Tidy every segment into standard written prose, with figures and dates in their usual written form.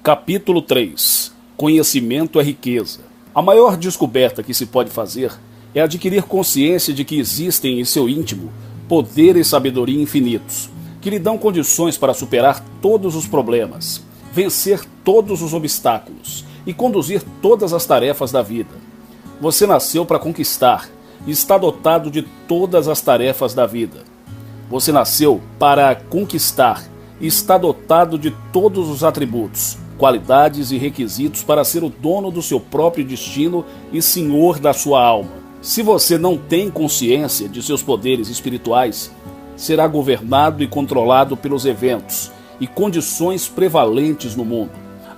Capítulo 3. Conhecimento é riqueza. A maior descoberta que se pode fazer é adquirir consciência de que existem em seu íntimo poder e sabedoria infinitos, que lhe dão condições para superar todos os problemas, vencer todos os obstáculos e conduzir todas as tarefas da vida. Você nasceu para conquistar e está dotado de todas as tarefas da vida. Você nasceu para conquistar e está dotado de todos os atributos, qualidades e requisitos para ser o dono do seu próprio destino e senhor da sua alma. Se você não tem consciência de seus poderes espirituais, será governado e controlado pelos eventos e condições prevalentes no mundo.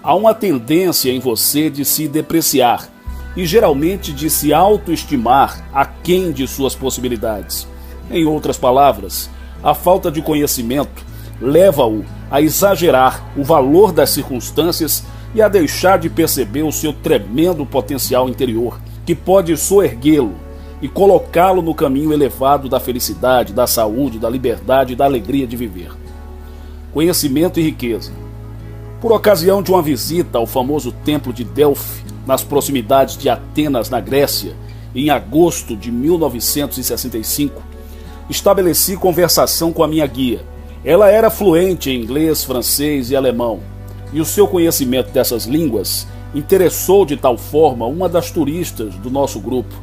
Há uma tendência em você de se depreciar e geralmente de se autoestimar aquém de suas possibilidades. Em outras palavras, a falta de conhecimento leva-o a exagerar o valor das circunstâncias e a deixar de perceber o seu tremendo potencial interior, que pode soerguê-lo e colocá-lo no caminho elevado da felicidade, da saúde, da liberdade e da alegria de viver. Conhecimento e riqueza. Por ocasião de uma visita ao famoso templo de Delfos, nas proximidades de Atenas, na Grécia, em agosto de 1965, estabeleci conversação com a minha guia. Ela era fluente em inglês, francês e alemão, e o seu conhecimento dessas línguas interessou de tal forma uma das turistas do nosso grupo,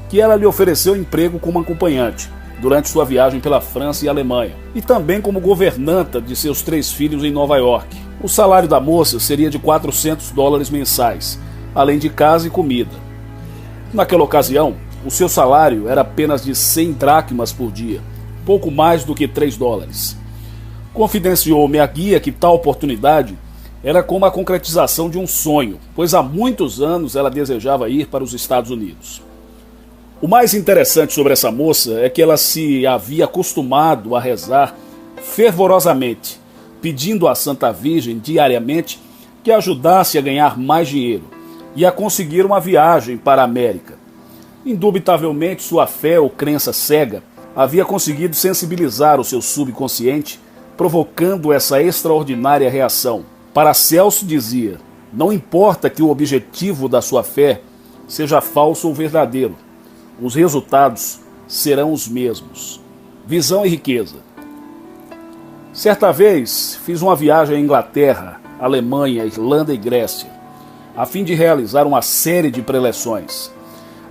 que ela lhe ofereceu emprego como acompanhante durante sua viagem pela França e Alemanha, e também como governanta de seus 3 filhos em Nova York. O salário da moça seria de $400 mensais, além de casa e comida. Naquela ocasião, o seu salário era apenas de 100 dracmas por dia, pouco mais do que $3. Confidenciou-me a guia que tal oportunidade era como a concretização de um sonho, pois há muitos anos ela desejava ir para os Estados Unidos. O mais interessante sobre essa moça é que ela se havia acostumado a rezar fervorosamente, pedindo à Santa Virgem diariamente que a ajudasse a ganhar mais dinheiro e a conseguir uma viagem para a América. Indubitavelmente, sua fé ou crença cega havia conseguido sensibilizar o seu subconsciente, provocando essa extraordinária reação. Paracelso dizia: não importa que o objetivo da sua fé seja falso ou verdadeiro, os resultados serão os mesmos. Visão e riqueza. Certa vez, fiz uma viagem à Inglaterra, Alemanha, Irlanda e Grécia, a fim de realizar uma série de preleções.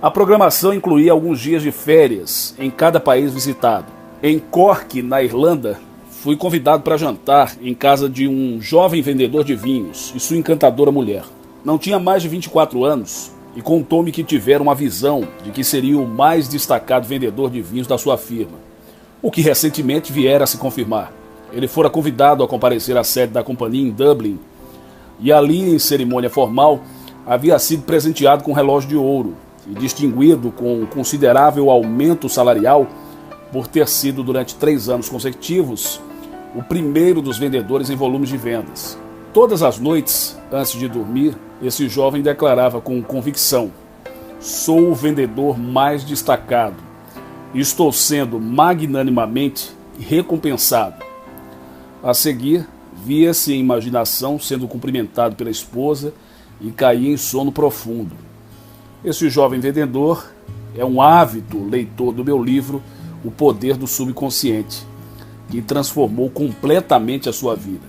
A programação incluía alguns dias de férias em cada país visitado. Em Cork, na Irlanda, fui convidado para jantar em casa de um jovem vendedor de vinhos e sua encantadora mulher. Não tinha mais de 24 anos e contou-me que tivera uma visão de que seria o mais destacado vendedor de vinhos da sua firma, o que recentemente viera a se confirmar. Ele fora convidado a comparecer à sede da companhia em Dublin e ali, em cerimônia formal, havia sido presenteado com um relógio de ouro e distinguido com um considerável aumento salarial por ter sido, durante 3 anos consecutivos, o primeiro dos vendedores em volumes de vendas. Todas as noites, antes de dormir, esse jovem declarava com convicção: sou o vendedor mais destacado e estou sendo magnanimamente recompensado. A seguir, via-se em imaginação sendo cumprimentado pela esposa e caía em sono profundo. Esse jovem vendedor é um ávido leitor do meu livro O Poder do Subconsciente, que transformou completamente a sua vida.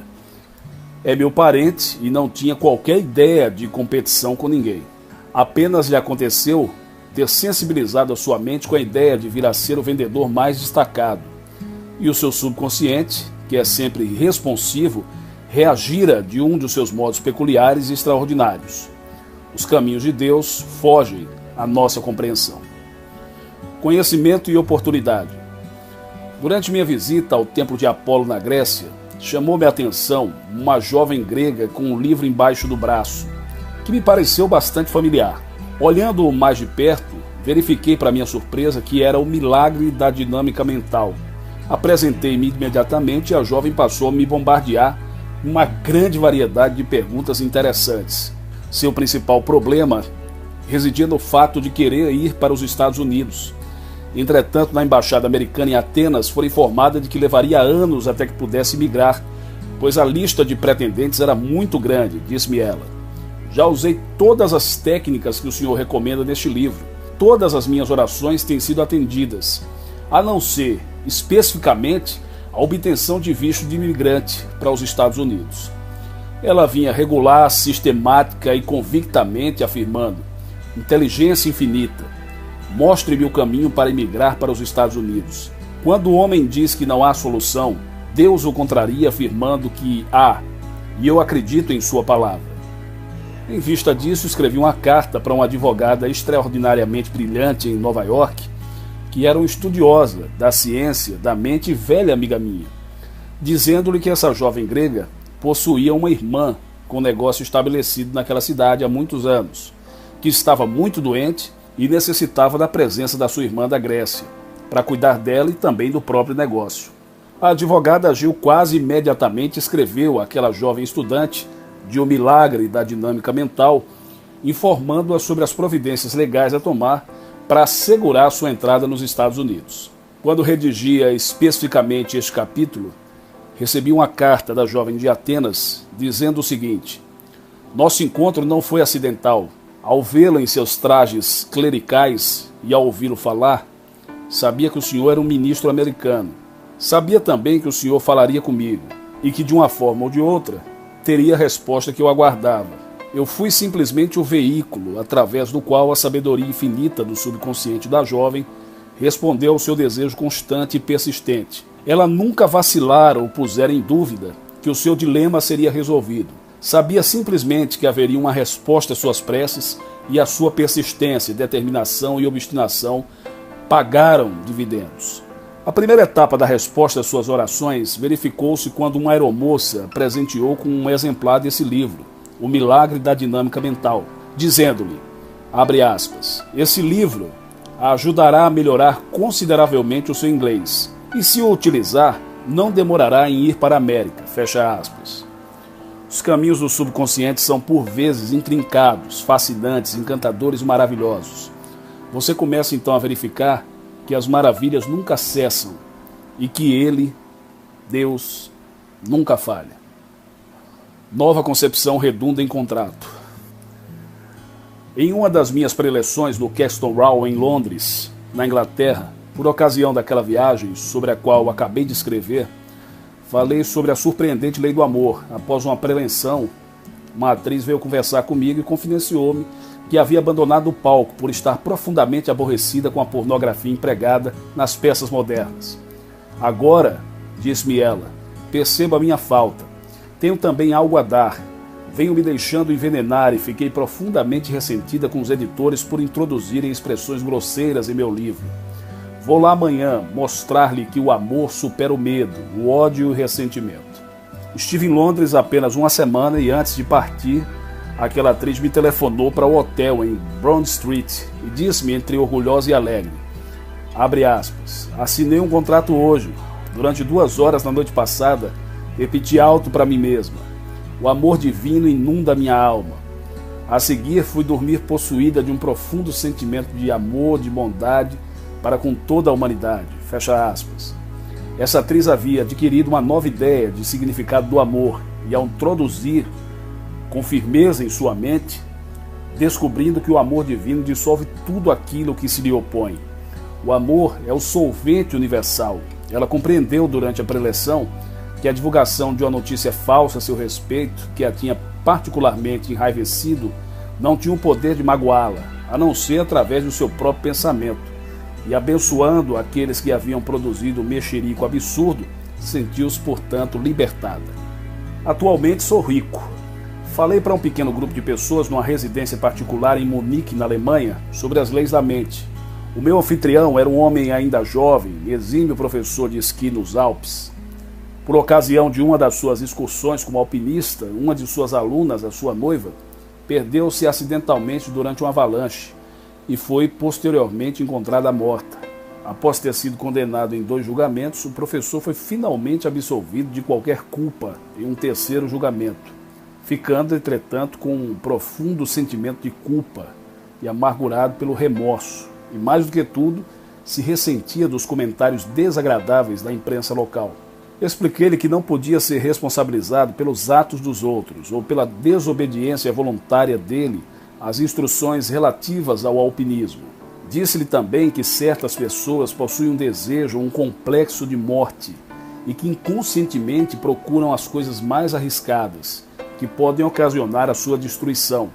É meu parente e não tinha qualquer ideia de competição com ninguém. Apenas lhe aconteceu ter sensibilizado a sua mente com a ideia de vir a ser o vendedor mais destacado. E o seu subconsciente, que é sempre responsivo, reagira de um dos seus modos peculiares e extraordinários. Os caminhos de Deus fogem à nossa compreensão. Conhecimento e oportunidade. Durante minha visita ao templo de Apolo na Grécia, chamou-me a atenção uma jovem grega com um livro embaixo do braço, que me pareceu bastante familiar. Olhando-o mais de perto, verifiquei para minha surpresa que era o milagre da dinâmica mental. Apresentei-me imediatamente e a jovem passou a me bombardear uma grande variedade de perguntas interessantes. Seu principal problema residia no fato de querer ir para os Estados Unidos. Entretanto, na embaixada americana em Atenas, foi informada de que levaria anos até que pudesse migrar pois a lista de pretendentes era muito grande, disse-me ela. Já usei todas as técnicas que o senhor recomenda neste livro. Todas as minhas orações têm sido atendidas, a não ser, especificamente, a obtenção de visto de imigrante para os Estados Unidos. Ela vinha regular, sistemática e convictamente afirmando: inteligência infinita, mostre-me o caminho para emigrar para os Estados Unidos. Quando o homem diz que não há solução, Deus o contraria afirmando que há, e eu acredito em sua palavra. Em vista disso, escrevi uma carta para uma advogada extraordinariamente brilhante em Nova York, que era uma estudiosa da ciência, da mente e velha amiga minha, dizendo-lhe que essa jovem grega possuía uma irmã com negócio estabelecido naquela cidade há muitos anos, que estava muito doente e necessitava da presença da sua irmã da Grécia, para cuidar dela e também do próprio negócio. A advogada agiu quase imediatamente e escreveu àquela jovem estudante de O Milagre da Dinâmica Mental, informando-a sobre as providências legais a tomar para assegurar sua entrada nos Estados Unidos. Quando redigia especificamente este capítulo, recebi uma carta da jovem de Atenas dizendo o seguinte: nosso encontro não foi acidental. Ao vê-lo em seus trajes clericais e ao ouvi-lo falar, sabia que o senhor era um ministro americano. Sabia também que o senhor falaria comigo e que, de uma forma ou de outra, teria a resposta que eu aguardava. Eu fui simplesmente o veículo através do qual a sabedoria infinita do subconsciente da jovem respondeu ao seu desejo constante e persistente. Ela nunca vacilara ou pusera em dúvida que o seu dilema seria resolvido. Sabia simplesmente que haveria uma resposta às suas preces e a sua persistência, determinação e obstinação pagaram dividendos. A primeira etapa da resposta às suas orações verificou-se quando uma aeromoça a presenteou com um exemplar desse livro, O Milagre da Dinâmica Mental, dizendo-lhe, abre aspas, esse livro a ajudará a melhorar consideravelmente o seu inglês e, se o utilizar, não demorará em ir para a América, fecha aspas. Os caminhos do subconsciente são por vezes intrincados, fascinantes, encantadores e maravilhosos. Você começa então a verificar que as maravilhas nunca cessam e que Ele, Deus, nunca falha. Nova concepção redunda em contrato. Em uma das minhas preleções no Caxton Hall em Londres, na Inglaterra, por ocasião daquela viagem sobre a qual acabei de escrever, falei sobre a surpreendente lei do amor. Após uma preleção, uma atriz veio conversar comigo e confidenciou-me que havia abandonado o palco por estar profundamente aborrecida com a pornografia empregada nas peças modernas. Agora, disse-me ela, percebo a minha falta. Tenho também algo a dar. Venho me deixando envenenar e fiquei profundamente ressentida com os editores por introduzirem expressões grosseiras em meu livro. Vou lá amanhã mostrar-lhe que o amor supera o medo, o ódio e o ressentimento. Estive em Londres apenas uma semana e antes de partir, aquela atriz me telefonou para o hotel em Broad Street e disse-me entre orgulhosa e alegre, abre aspas, assinei um contrato hoje. Durante 2 horas na noite passada, repeti alto para mim mesma, o amor divino inunda minha alma. A seguir, fui dormir possuída de um profundo sentimento de amor, de bondade para com toda a humanidade, fecha aspas. Essa atriz havia adquirido uma nova ideia de significado do amor e, ao introduzir com firmeza em sua mente, descobrindo que o amor divino dissolve tudo aquilo que se lhe opõe. O amor é o solvente universal. Ela compreendeu durante a preleção que a divulgação de uma notícia falsa a seu respeito, que a tinha particularmente enraivecido, não tinha o poder de magoá-la, a não ser através do seu próprio pensamento. E abençoando aqueles que haviam produzido o mexerico absurdo, sentiu-se, portanto, libertada. Atualmente sou rico. Falei para um pequeno grupo de pessoas numa residência particular em Munique, na Alemanha, sobre as leis da mente. O meu anfitrião era um homem ainda jovem, exímio professor de esqui nos Alpes. Por ocasião de uma das suas excursões como alpinista, uma de suas alunas, a sua noiva, perdeu-se acidentalmente durante uma avalanche e foi posteriormente encontrada morta. Após ter sido condenado em 2 julgamentos, o professor foi finalmente absolvido de qualquer culpa em um 3º julgamento, ficando, entretanto, com um profundo sentimento de culpa e amargurado pelo remorso, e mais do que tudo, se ressentia dos comentários desagradáveis da imprensa local. Expliquei-lhe que não podia ser responsabilizado pelos atos dos outros ou pela desobediência voluntária dele às instruções relativas ao alpinismo. Disse-lhe também que certas pessoas possuem um desejo, um complexo de morte e que inconscientemente procuram as coisas mais arriscadas, que podem ocasionar a sua destruição.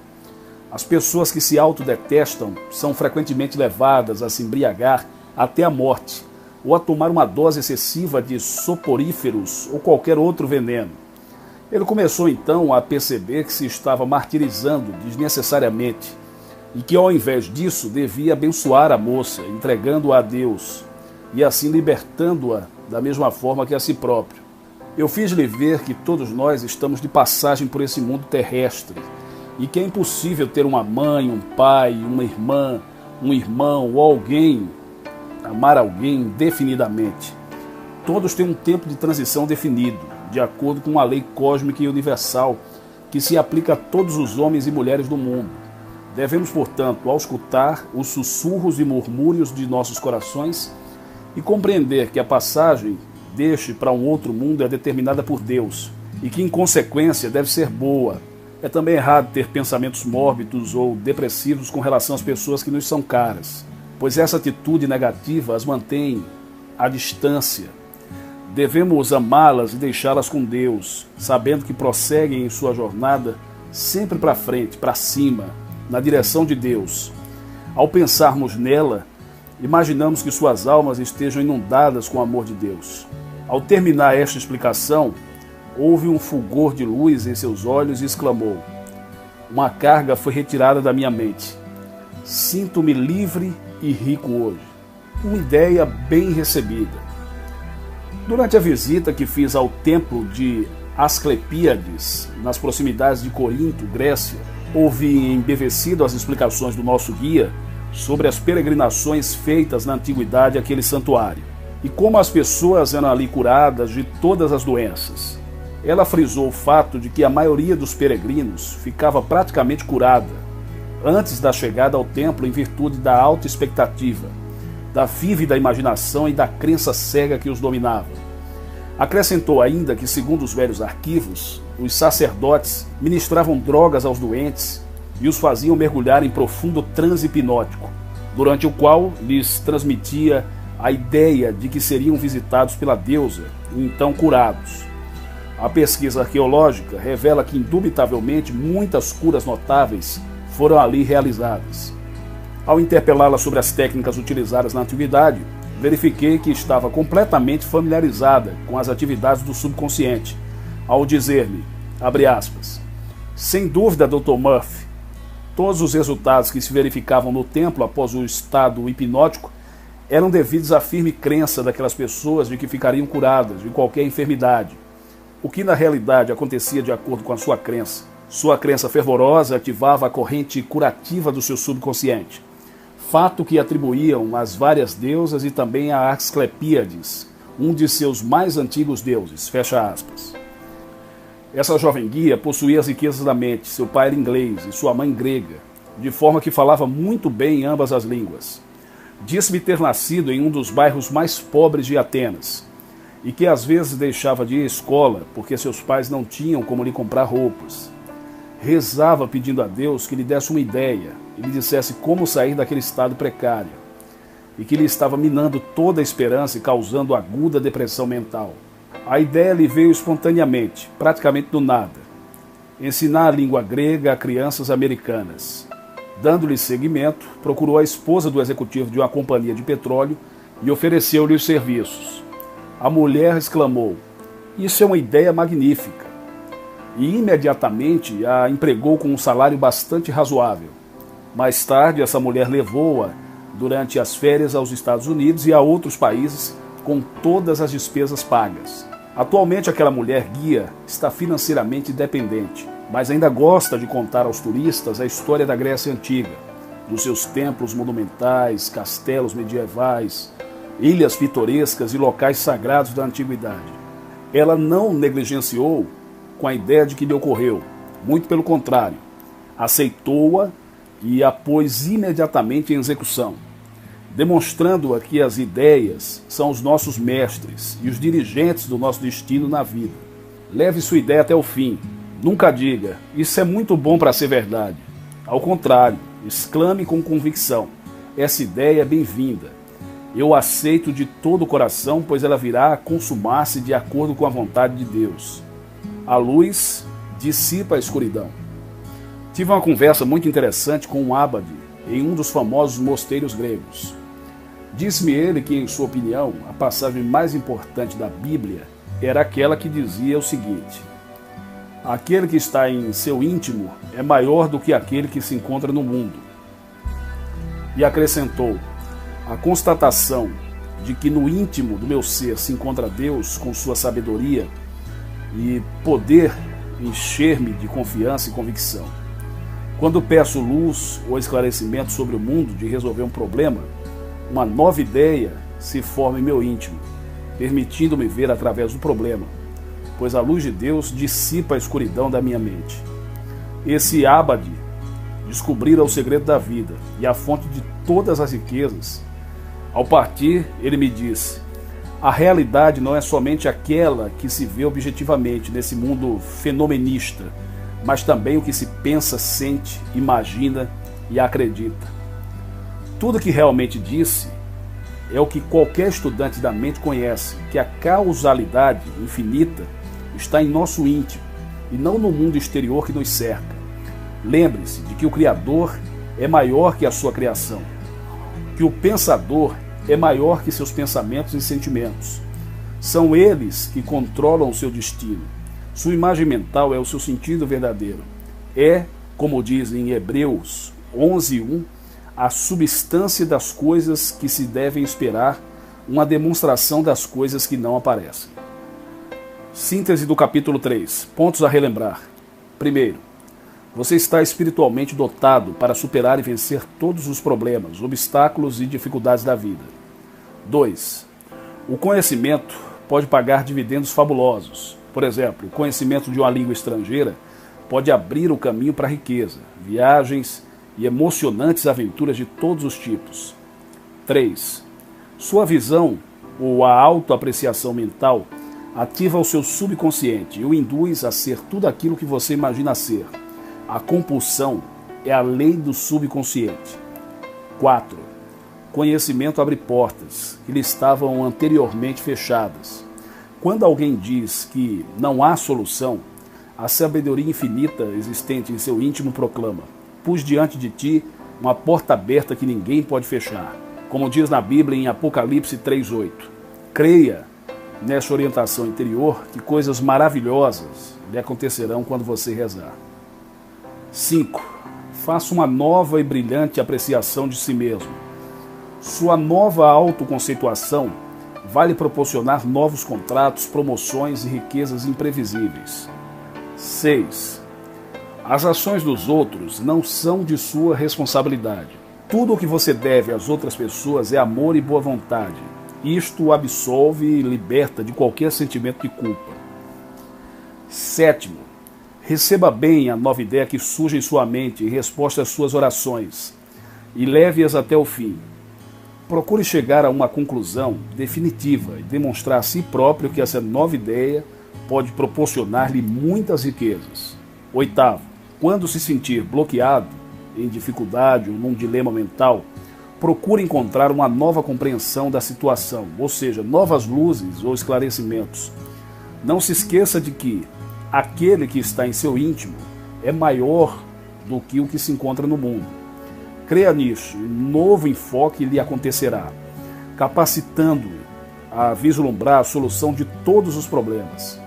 As pessoas que se autodetestam são frequentemente levadas a se embriagar até a morte, ou a tomar uma dose excessiva de soporíferos ou qualquer outro veneno. Ele começou então a perceber que se estava martirizando desnecessariamente e que, ao invés disso, devia abençoar a moça, entregando-a a Deus e assim libertando-a da mesma forma que a si próprio. Eu fiz-lhe ver que todos nós estamos de passagem por esse mundo terrestre e que é impossível ter uma mãe, um pai, uma irmã, um irmão ou alguém, amar alguém indefinidamente. Todos têm um tempo de transição definido, de acordo com uma lei cósmica e universal que se aplica a todos os homens e mulheres do mundo. Devemos, portanto, auscultar os sussurros e murmúrios de nossos corações e compreender que a passagem deste para um outro mundo é determinada por Deus e que, em consequência, deve ser boa. É também errado ter pensamentos mórbidos ou depressivos com relação às pessoas que nos são caras, pois essa atitude negativa as mantém à distância. Devemos amá-las e deixá-las com Deus, sabendo que prosseguem em sua jornada sempre para frente, para cima, na direção de Deus. Ao pensarmos nela, imaginamos que suas almas estejam inundadas com o amor de Deus. Ao terminar esta explicação, houve um fulgor de luz em seus olhos e exclamou: "Uma carga foi retirada da minha mente. Sinto-me livre e rico hoje." Uma ideia bem recebida. Durante a visita que fiz ao templo de Asclepíades, nas proximidades de Corinto, Grécia, ouvi embevecido as explicações do nosso guia sobre as peregrinações feitas na antiguidade àquele santuário e como as pessoas eram ali curadas de todas as doenças. Ela frisou o fato de que a maioria dos peregrinos ficava praticamente curada antes da chegada ao templo em virtude da alta expectativa, da vívida imaginação e da crença cega que os dominava. Acrescentou ainda que, segundo os velhos arquivos, os sacerdotes ministravam drogas aos doentes e os faziam mergulhar em profundo transe hipnótico, durante o qual lhes transmitia a ideia de que seriam visitados pela deusa e então curados. A pesquisa arqueológica revela que, indubitavelmente, muitas curas notáveis foram ali realizadas. Ao interpelá-la sobre as técnicas utilizadas na antiguidade, verifiquei que estava completamente familiarizada com as atividades do subconsciente, ao dizer-me, abre aspas, "Sem dúvida, Dr. Murphy, todos os resultados que se verificavam no templo após o estado hipnótico eram devidos à firme crença daquelas pessoas de que ficariam curadas de qualquer enfermidade, o que na realidade acontecia de acordo com a sua crença. Sua crença fervorosa ativava a corrente curativa do seu subconsciente, fato que atribuíam às várias deusas e também a Asclepíades, um de seus mais antigos deuses." Fecha aspas. Essa jovem guia possuía as riquezas da mente, seu pai era inglês e sua mãe grega, de forma que falava muito bem ambas as línguas. Disse-me ter nascido em um dos bairros mais pobres de Atenas e que às vezes deixava de ir à escola porque seus pais não tinham como lhe comprar roupas. Rezava pedindo a Deus que lhe desse uma ideia e lhe dissesse como sair daquele estado precário, e que lhe estava minando toda a esperança e causando aguda depressão mental. A ideia lhe veio espontaneamente, praticamente do nada: ensinar a língua grega a crianças americanas. Dando-lhe seguimento, procurou a esposa do executivo de uma companhia de petróleo e ofereceu-lhe os serviços. A mulher exclamou: "Isso é uma ideia magnífica!" E imediatamente a empregou com um salário bastante razoável. Mais tarde, essa mulher levou-a durante as férias aos Estados Unidos e a outros países com todas as despesas pagas. Atualmente, aquela mulher guia está financeiramente independente, mas ainda gosta de contar aos turistas a história da Grécia Antiga, dos seus templos monumentais, castelos medievais, ilhas pitorescas e locais sagrados da antiguidade. Ela não negligenciou com a ideia de que lhe ocorreu, muito pelo contrário, aceitou-a e a pôs imediatamente em execução. demonstrando que as ideias são os nossos mestres e os dirigentes do nosso destino na vida. Leve sua ideia até o fim. Nunca diga, isso é muito bom para ser verdade. Ao contrário, exclame com convicção, essa ideia é bem-vinda. Eu a aceito de todo o coração, pois ela virá a consumar-se de acordo com a vontade de Deus. A luz dissipa a escuridão. Tive uma conversa muito interessante com um ábade em um dos famosos mosteiros gregos. Disse-me ele que, em sua opinião, a passagem mais importante da Bíblia era aquela que dizia o seguinte: aquele que está em seu íntimo é maior do que aquele que se encontra no mundo. E acrescentou: a constatação de que no íntimo do meu ser se encontra Deus com sua sabedoria e poder encher-me de confiança e convicção. Quando peço luz ou esclarecimento sobre o mundo de resolver um problema, uma nova ideia se forma em meu íntimo, permitindo-me ver através do problema, pois a luz de Deus dissipa a escuridão da minha mente. Esse ábade descobrira o segredo da vida e a fonte de todas as riquezas. Ao partir, ele me disse: a realidade não é somente aquela que se vê objetivamente nesse mundo fenomenista, mas também o que se pensa, sente, imagina e acredita. Tudo que realmente disse é o que qualquer estudante da mente conhece, que a causalidade infinita está em nosso íntimo e não no mundo exterior que nos cerca. Lembre-se de que o Criador é maior que a sua criação, que o pensador é maior que seus pensamentos e sentimentos. São eles que controlam o seu destino. Sua imagem mental é o seu sentido verdadeiro. É, como diz em Hebreus 11:1, a substância das coisas que se devem esperar, uma demonstração das coisas que não aparecem. Síntese do capítulo 3. Pontos a relembrar. Primeiro, você está espiritualmente dotado para superar e vencer todos os problemas, obstáculos e dificuldades da vida. 2. O conhecimento pode pagar dividendos fabulosos. Por exemplo, o conhecimento de uma língua estrangeira pode abrir o caminho para a riqueza, viagens e emocionantes aventuras de todos os tipos. 3. Sua visão ou a autoapreciação mental ativa o seu subconsciente e o induz a ser tudo aquilo que você imagina ser. A compulsão é a lei do subconsciente. 4. Conhecimento abre portas que lhe estavam anteriormente fechadas. Quando alguém diz que não há solução, a sabedoria infinita existente em seu íntimo proclama: pus diante de ti uma porta aberta que ninguém pode fechar. Como diz na Bíblia em Apocalipse 3:8. Creia nessa orientação interior que coisas maravilhosas lhe acontecerão quando você rezar. 5. Faça uma nova e brilhante apreciação de si mesmo. Sua nova autoconceituação vai lhe proporcionar novos contratos, promoções e riquezas imprevisíveis. 6. As ações dos outros não são de sua responsabilidade. Tudo o que você deve às outras pessoas é amor e boa vontade. Isto o absolve e liberta de qualquer sentimento de culpa. 7. Receba bem a nova ideia que surge em sua mente em resposta às suas orações e leve-as até o fim. Procure chegar a uma conclusão definitiva e demonstrar a si próprio que essa nova ideia pode proporcionar-lhe muitas riquezas. 8. Quando se sentir bloqueado, em dificuldade ou num dilema mental, procure encontrar uma nova compreensão da situação, ou seja, novas luzes ou esclarecimentos. Não se esqueça de que aquele que está em seu íntimo é maior do que o que se encontra no mundo. Creia nisso, um novo enfoque lhe acontecerá, capacitando-o a vislumbrar a solução de todos os problemas.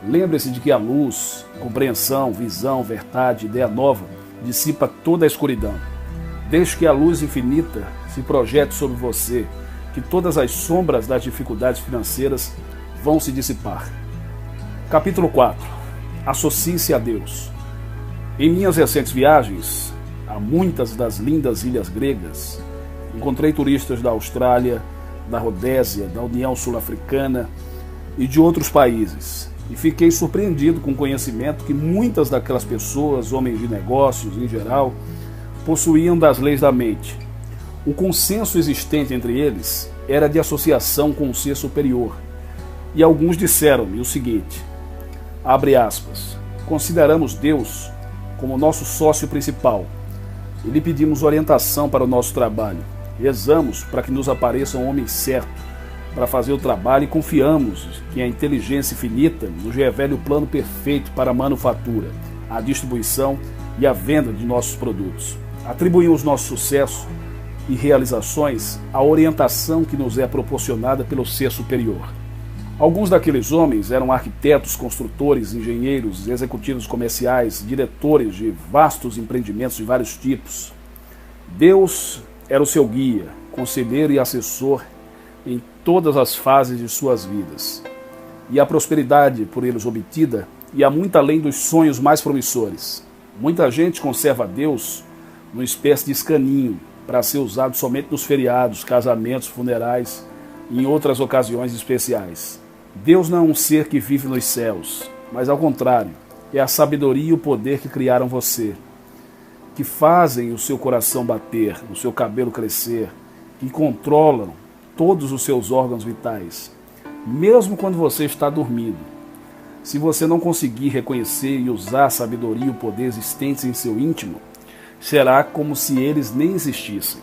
Lembre-se de que a luz, compreensão, visão, verdade, ideia nova, dissipa toda a escuridão. Deixe que a luz infinita se projete sobre você, que todas as sombras das dificuldades financeiras vão se dissipar. Capítulo 4. Associe-se a Deus. Em minhas recentes viagens a muitas das lindas ilhas gregas, encontrei turistas da Austrália, da Rodésia, da União Sul-Africana e de outros países. E fiquei surpreendido com o conhecimento que muitas daquelas pessoas, homens de negócios em geral, possuíam das leis da mente. O consenso existente entre eles era de associação com um ser superior. E alguns disseram-me o seguinte, abre aspas, consideramos Deus como nosso sócio principal e lhe pedimos orientação para o nosso trabalho. Rezamos para que nos apareça um homem certo para fazer o trabalho e confiamos que a inteligência infinita nos revele o plano perfeito para a manufatura, a distribuição e a venda de nossos produtos. Atribuímos nosso sucesso e realizações à orientação que nos é proporcionada pelo ser superior. Alguns daqueles homens eram arquitetos, construtores, engenheiros, executivos comerciais, diretores de vastos empreendimentos de vários tipos. Deus era o seu guia, conselheiro e assessor em todas as fases de suas vidas. E a prosperidade por eles obtida ia muito além dos sonhos mais promissores. Muita gente conserva Deus numa espécie de escaninho para ser usado somente nos feriados, casamentos, funerais e em outras ocasiões especiais. Deus não é um ser que vive nos céus, mas ao contrário, é a sabedoria e o poder que criaram você, que fazem o seu coração bater, o seu cabelo crescer, que controlam todos os seus órgãos vitais, mesmo quando você está dormindo. Se você não conseguir reconhecer e usar a sabedoria e o poder existentes em seu íntimo, será como se eles nem existissem.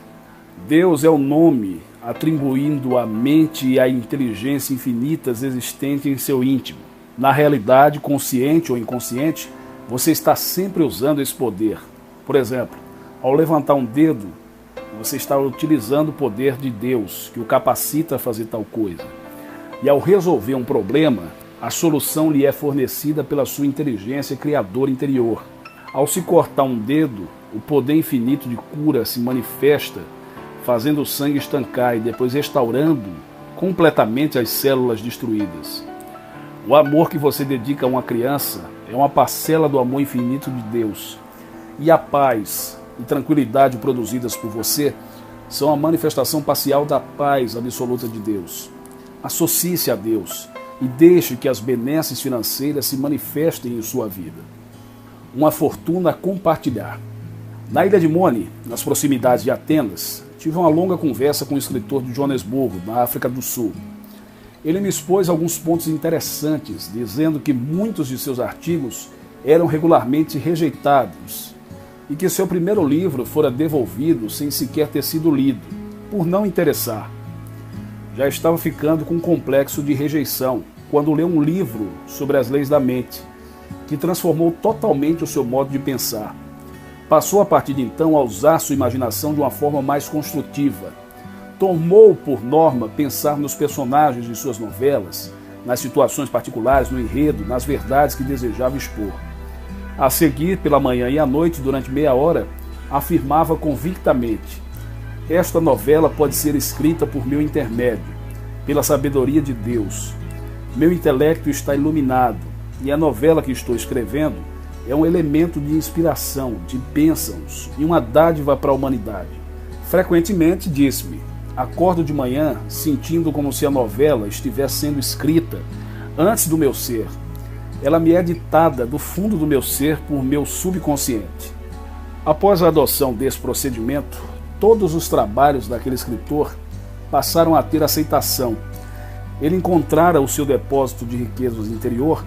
Deus é o nome atribuindo à mente e à inteligência infinitas existentes em seu íntimo. Na realidade, consciente ou inconsciente, você está sempre usando esse poder. Por exemplo, ao levantar um dedo, você está utilizando o poder de Deus, que o capacita a fazer tal coisa. E ao resolver um problema, a solução lhe é fornecida pela sua inteligência criadora interior. Ao se cortar um dedo, o poder infinito de cura se manifesta, fazendo o sangue estancar e depois restaurando completamente as células destruídas. O amor que você dedica a uma criança é uma parcela do amor infinito de Deus. E a paz e tranquilidade produzidas por você são a manifestação parcial da paz absoluta de Deus. Associe-se a Deus e deixe que as benesses financeiras se manifestem em sua vida. Uma fortuna a compartilhar. Na ilha de Mone, nas proximidades de Atenas, tive uma longa conversa com o escritor de Joanesburgo, na África do Sul. Ele me expôs alguns pontos interessantes, dizendo que muitos de seus artigos eram regularmente rejeitados e que seu primeiro livro fora devolvido sem sequer ter sido lido, por não interessar. Já estava ficando com um complexo de rejeição quando leu um livro sobre as leis da mente, que transformou totalmente o seu modo de pensar. Passou a partir de então a usar sua imaginação de uma forma mais construtiva. Tomou por norma pensar nos personagens de suas novelas, nas situações particulares, no enredo, nas verdades que desejava expor. A seguir, pela manhã e à noite, durante meia hora, afirmava convictamente: esta novela pode ser escrita por meu intermédio, pela sabedoria de Deus. Meu intelecto está iluminado, e a novela que estou escrevendo é um elemento de inspiração, de bênçãos e uma dádiva para a humanidade. Frequentemente disse-me: acordo de manhã sentindo como se a novela estivesse sendo escrita antes do meu ser. Ela me é ditada do fundo do meu ser por meu subconsciente. Após a adoção desse procedimento, todos os trabalhos daquele escritor passaram a ter aceitação. Ele encontrara o seu depósito de riquezas interior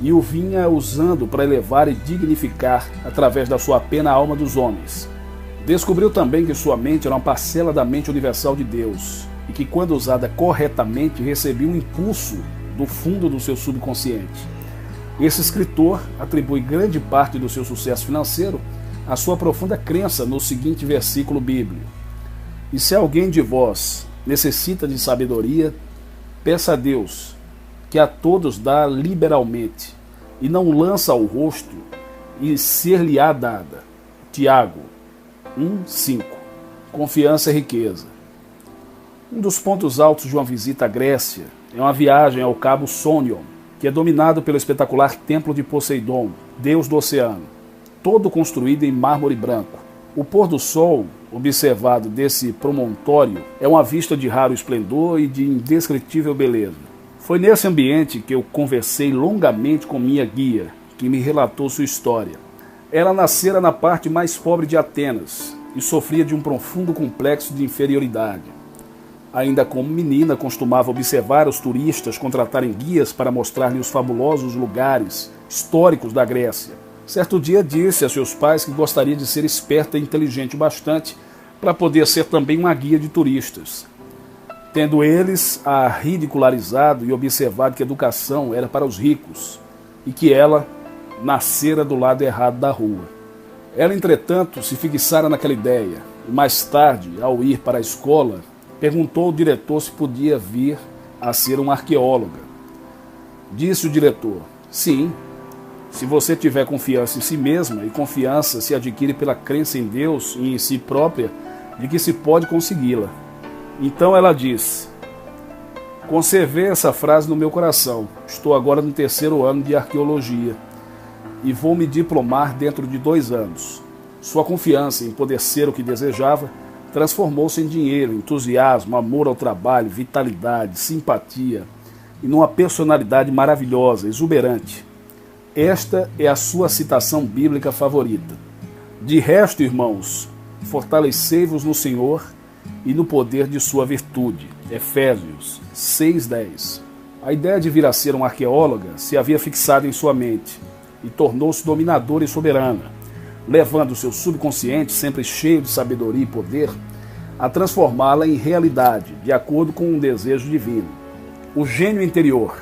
e o vinha usando para elevar e dignificar, através da sua pena, a alma dos homens. Descobriu também que sua mente era uma parcela da mente universal de Deus e que, quando usada corretamente, recebia um impulso do fundo do seu subconsciente. Esse escritor atribui grande parte do seu sucesso financeiro à sua profunda crença no seguinte versículo bíblico: e se alguém de vós necessita de sabedoria, peça a Deus, que a todos dá liberalmente, e não lança ao rosto, e ser-lhe-á dada. Tiago 1:5. Confiança e riqueza. Um dos pontos altos de uma visita à Grécia é uma viagem ao Cabo Sônion, que é dominado pelo espetacular templo de Poseidon, deus do oceano, todo construído em mármore branco. O pôr do sol, observado desse promontório, é uma vista de raro esplendor e de indescritível beleza. Foi nesse ambiente que eu conversei longamente com minha guia, que me relatou sua história. Ela nascera na parte mais pobre de Atenas e sofria de um profundo complexo de inferioridade. Ainda como menina, costumava observar os turistas contratarem guias para mostrar-lhe os fabulosos lugares históricos da Grécia. Certo dia disse a seus pais que gostaria de ser esperta e inteligente bastante para poder ser também uma guia de turistas. Tendo eles a ridicularizado e observado que a educação era para os ricos e que ela nascera do lado errado da rua. Ela, entretanto, se fixara naquela ideia e mais tarde, ao ir para a escola, perguntou ao diretor se podia vir a ser uma arqueóloga. Disse o diretor: sim, se você tiver confiança em si mesma, e confiança se adquire pela crença em Deus e em si própria, de que se pode consegui-la. Então ela disse: conservei essa frase no meu coração. Estou agora no 3º ano de arqueologia e vou me diplomar dentro de 2 anos. Sua confiança em poder ser o que desejava transformou-se em dinheiro, entusiasmo, amor ao trabalho, vitalidade, simpatia e numa personalidade maravilhosa, exuberante. Esta é a sua citação bíblica favorita. De resto, irmãos, fortalecei-vos no Senhor e no poder de sua virtude. Efésios 6:10. A ideia de vir a ser uma arqueóloga se havia fixado em sua mente e tornou-se dominadora e soberana, levando seu subconsciente, sempre cheio de sabedoria e poder, a transformá-la em realidade, de acordo com um desejo divino. O gênio interior.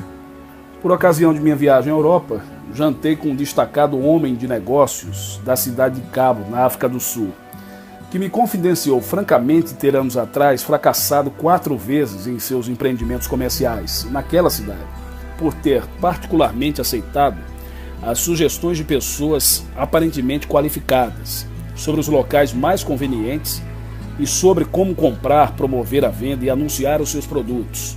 Por ocasião de minha viagem à Europa, jantei com um destacado homem de negócios da cidade de Cabo, na África do Sul, que me confidenciou francamente ter anos atrás fracassado 4 vezes em seus empreendimentos comerciais naquela cidade, por ter particularmente aceitado as sugestões de pessoas aparentemente qualificadas sobre os locais mais convenientes e sobre como comprar, promover a venda e anunciar os seus produtos.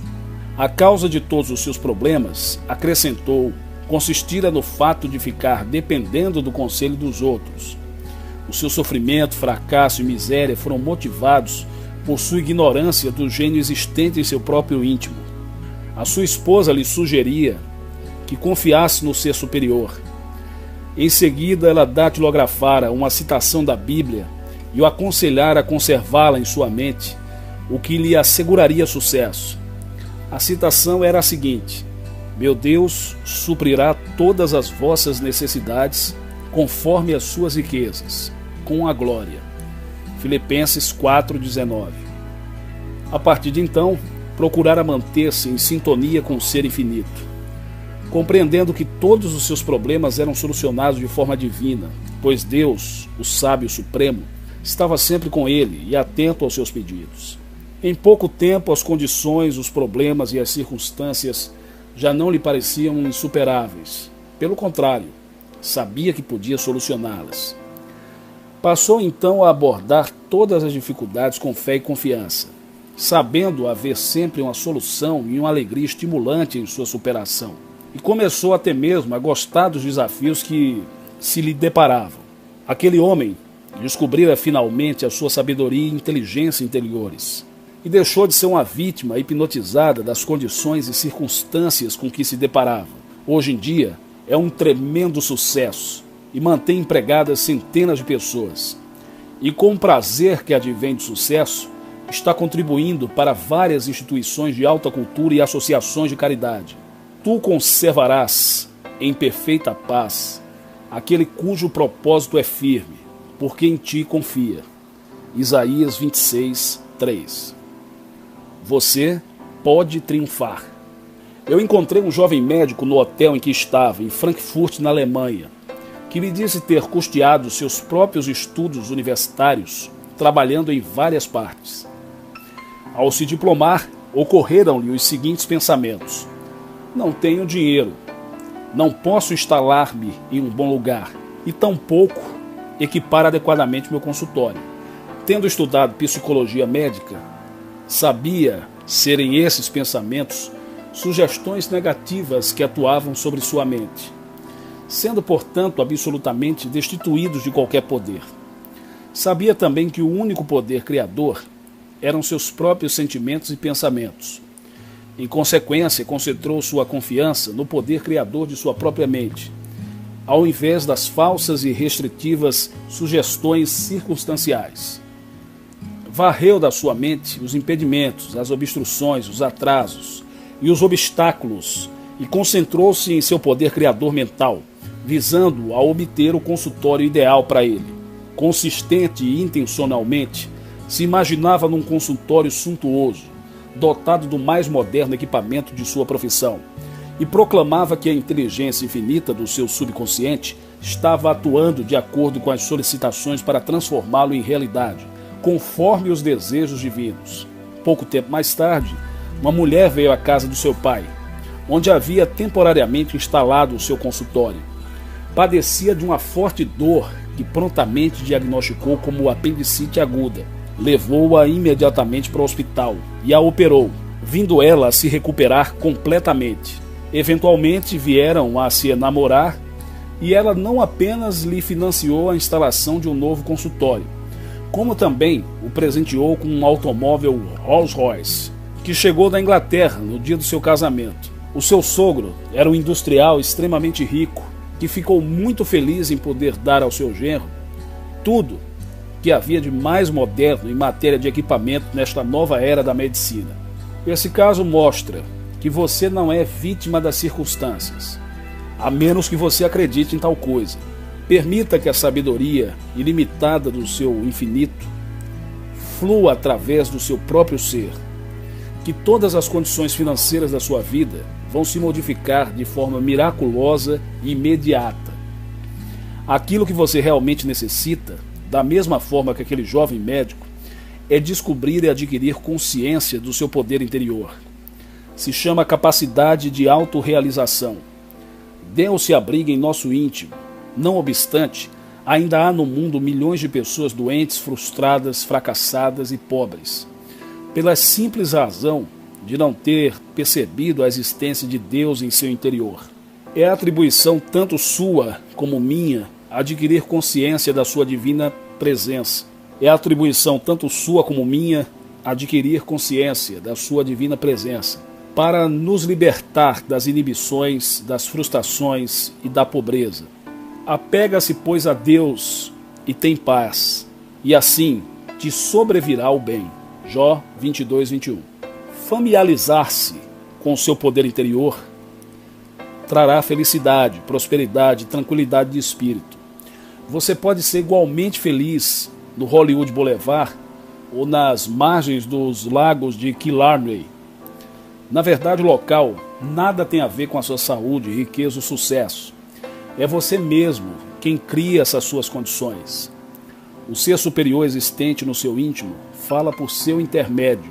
A causa de todos os seus problemas, acrescentou, consistira no fato de ficar dependendo do conselho dos outros. O seu sofrimento, fracasso e miséria foram motivados por sua ignorância do gênio existente em seu próprio íntimo. A sua esposa lhe sugeria que confiasse no ser superior. Em seguida, ela datilografara uma citação da Bíblia e o aconselhara a conservá-la em sua mente, o que lhe asseguraria sucesso. A citação era a seguinte: meu Deus suprirá todas as vossas necessidades conforme as suas riquezas, com a glória. Filipenses 4:19. A partir de então, procurara manter-se em sintonia com o ser infinito, compreendendo que todos os seus problemas eram solucionados de forma divina, pois Deus, o sábio supremo, estava sempre com ele e atento aos seus pedidos. Em pouco tempo, as condições, os problemas e as circunstâncias já não lhe pareciam insuperáveis. Pelo contrário, sabia que podia solucioná-las. Passou então a abordar todas as dificuldades com fé e confiança, sabendo haver sempre uma solução e uma alegria estimulante em sua superação. E começou até mesmo a gostar dos desafios que se lhe deparavam. Aquele homem descobrira finalmente a sua sabedoria e inteligência interiores, e deixou de ser uma vítima hipnotizada das condições e circunstâncias com que se deparava. Hoje em dia, é um tremendo sucesso e mantém empregadas centenas de pessoas. E com o prazer que advém do sucesso, está contribuindo para várias instituições de alta cultura e associações de caridade. Tu conservarás em perfeita paz aquele cujo propósito é firme, porque em ti confia. Isaías 26:3. Você pode triunfar. Eu encontrei um jovem médico no hotel em que estava, em Frankfurt, na Alemanha, que me disse ter custeado seus próprios estudos universitários, trabalhando em várias partes. Ao se diplomar, ocorreram-lhe os seguintes pensamentos: não tenho dinheiro, não posso instalar-me em um bom lugar e tampouco equipar adequadamente meu consultório. Tendo estudado psicologia médica, sabia serem esses pensamentos sugestões negativas que atuavam sobre sua mente, sendo, portanto, absolutamente destituídos de qualquer poder. Sabia também que o único poder criador eram seus próprios sentimentos e pensamentos. Em consequência, concentrou sua confiança no poder criador de sua própria mente, ao invés das falsas e restritivas sugestões circunstanciais. Varreu da sua mente os impedimentos, as obstruções, os atrasos e os obstáculos e concentrou-se em seu poder criador mental, visando a obter o consultório ideal para ele. Consistente e intencionalmente, se imaginava num consultório suntuoso, dotado do mais moderno equipamento de sua profissão, e proclamava que a inteligência infinita do seu subconsciente estava atuando de acordo com as solicitações para transformá-lo em realidade, conforme os desejos divinos. Pouco tempo mais tarde, uma mulher veio à casa do seu pai, onde havia temporariamente instalado o seu consultório. Padecia de uma forte dor que prontamente diagnosticou como apendicite aguda. Levou-a imediatamente para o hospital e a operou, vindo ela a se recuperar completamente. Eventualmente vieram a se enamorar e ela não apenas lhe financiou a instalação de um novo consultório, como também o presenteou com um automóvel Rolls-Royce, que chegou da Inglaterra no dia do seu casamento. O seu sogro era um industrial extremamente rico, que ficou muito feliz em poder dar ao seu genro tudo que havia de mais moderno em matéria de equipamento nesta nova era da medicina. Esse caso mostra que você não é vítima das circunstâncias, a menos que você acredite em tal coisa. Permita que a sabedoria ilimitada do seu infinito flua através do seu próprio ser, que todas as condições financeiras da sua vida vão se modificar de forma miraculosa e imediata. Aquilo que você realmente necessita, da mesma forma que aquele jovem médico, é descobrir e adquirir consciência do seu poder interior. Se chama capacidade de autorrealização. Deus se abriga em nosso íntimo. Não obstante, ainda há no mundo milhões de pessoas doentes, frustradas, fracassadas e pobres, pela simples razão de não ter percebido a existência de Deus em seu interior. É atribuição tanto sua como minha adquirir consciência da sua divina presença. É atribuição tanto sua como minha adquirir consciência da sua divina presença, para nos libertar das inibições, das frustrações e da pobreza. Apega-se, pois, a Deus e tem paz, e assim te sobrevirá o bem. Jó 22, 21. Familiarizar-se com o seu poder interior trará felicidade, prosperidade e tranquilidade de espírito. Você pode ser igualmente feliz no Hollywood Boulevard ou nas margens dos lagos de Killarney. Na verdade, o local nada tem a ver com a sua saúde, riqueza ou sucesso. É você mesmo quem cria essas suas condições. O ser superior existente no seu íntimo fala por seu intermédio,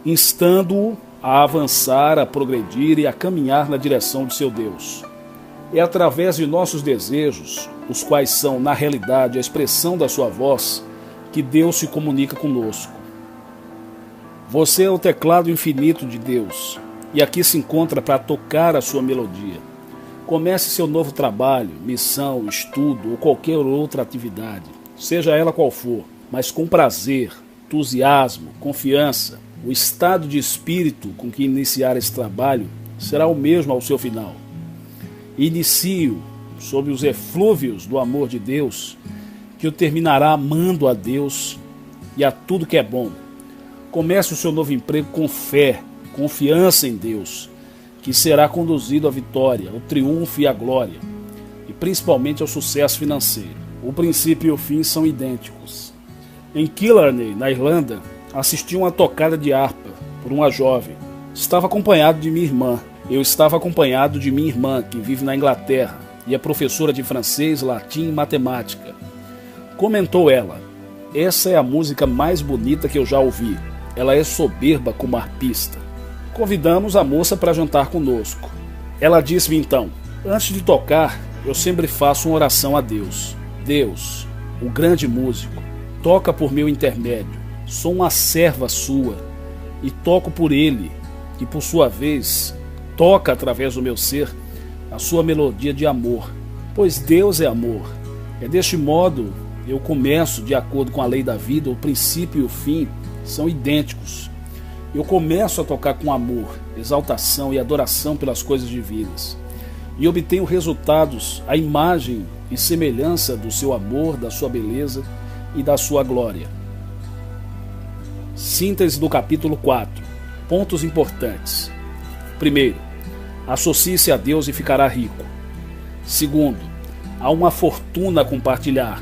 instando-o a avançar, a progredir e a caminhar na direção de seu Deus. É através de nossos desejos, os quais são, na realidade, a expressão da sua voz, que Deus se comunica conosco. Você é o teclado infinito de Deus, e aqui se encontra para tocar a sua melodia. Comece seu novo trabalho, missão, estudo ou qualquer outra atividade, seja ela qual for, mas com prazer, entusiasmo, confiança. O estado de espírito com que iniciar esse trabalho será o mesmo ao seu final. Inicie-o sob os eflúvios do amor de Deus, que o terminará amando a Deus e a tudo que é bom. Comece o seu novo emprego com fé, confiança em Deus, que será conduzido à vitória, ao triunfo e à glória, e principalmente ao sucesso financeiro. O princípio e o fim são idênticos. Em Killarney, na Irlanda, assisti uma tocada de harpa por uma jovem. Estava acompanhado de minha irmã. Eu estava acompanhado de minha irmã, que vive na Inglaterra, e é professora de francês, latim e matemática. Comentou ela: essa é a música mais bonita que eu já ouvi. Ela é soberba como arpista. Convidamos a moça para jantar conosco. Ela disse-me então: antes de tocar, eu sempre faço uma oração a Deus. Deus, o grande músico, toca por meu intermédio. Sou uma serva sua e toco por ele, que por sua vez toca através do meu ser a sua melodia de amor, pois Deus é amor. É deste modo eu começo, de acordo com a lei da vida, o princípio e o fim são idênticos. Eu começo a tocar com amor, exaltação e adoração pelas coisas divinas, e obtenho resultados à imagem e semelhança do seu amor, da sua beleza e da sua glória. Síntese do capítulo 4. Pontos importantes. Primeiro, associe-se a Deus e ficará rico. Segundo, há uma fortuna a compartilhar.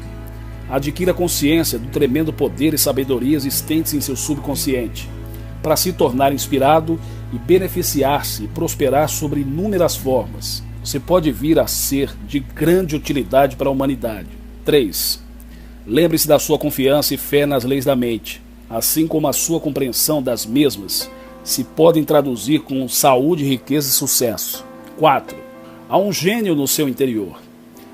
Adquira consciência do tremendo poder e sabedoria existentes em seu subconsciente, para se tornar inspirado e beneficiar-se e prosperar sobre inúmeras formas. Você pode vir a ser de grande utilidade para a humanidade. 3. Lembre-se da sua confiança e fé nas leis da mente, assim como a sua compreensão das mesmas se podem traduzir com saúde, riqueza e sucesso. 4. Há um gênio no seu interior.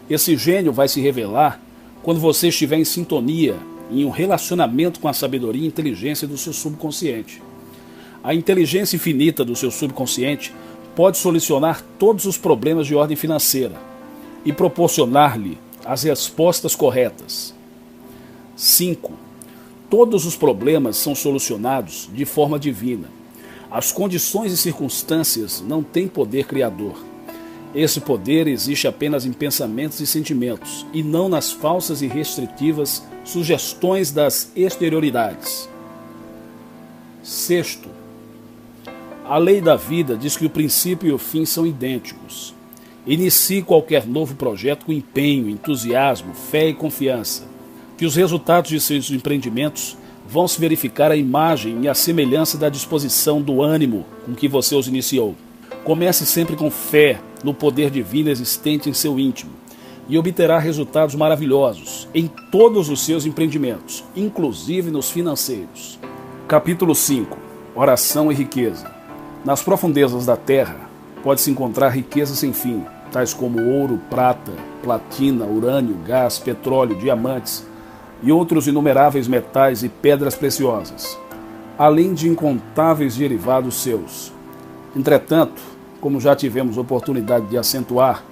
Esse gênio vai se revelar quando você estiver em sintonia, em um relacionamento com a sabedoria e inteligência do seu subconsciente. A inteligência infinita do seu subconsciente pode solucionar todos os problemas de ordem financeira e proporcionar-lhe as respostas corretas. 5. Todos os problemas são solucionados de forma divina. As condições e circunstâncias não têm poder criador. Esse poder existe apenas em pensamentos e sentimentos, e não nas falsas e restritivas sugestões das exterioridades. 6. A lei da vida diz que o princípio e o fim são idênticos. Inicie qualquer novo projeto com empenho, entusiasmo, fé e confiança, que os resultados de seus empreendimentos vão se verificar à imagem e à semelhança da disposição do ânimo com que você os iniciou. Comece sempre com fé no poder divino existente em seu íntimo e obterá resultados maravilhosos em todos os seus empreendimentos, inclusive nos financeiros. Capítulo 5. Oração e riqueza. Nas profundezas da terra pode-se encontrar riquezas sem fim, tais como ouro, prata, platina, urânio, gás, petróleo, diamantes e outros inumeráveis metais e pedras preciosas, além de incontáveis derivados seus. Entretanto, como já tivemos oportunidade de acentuar,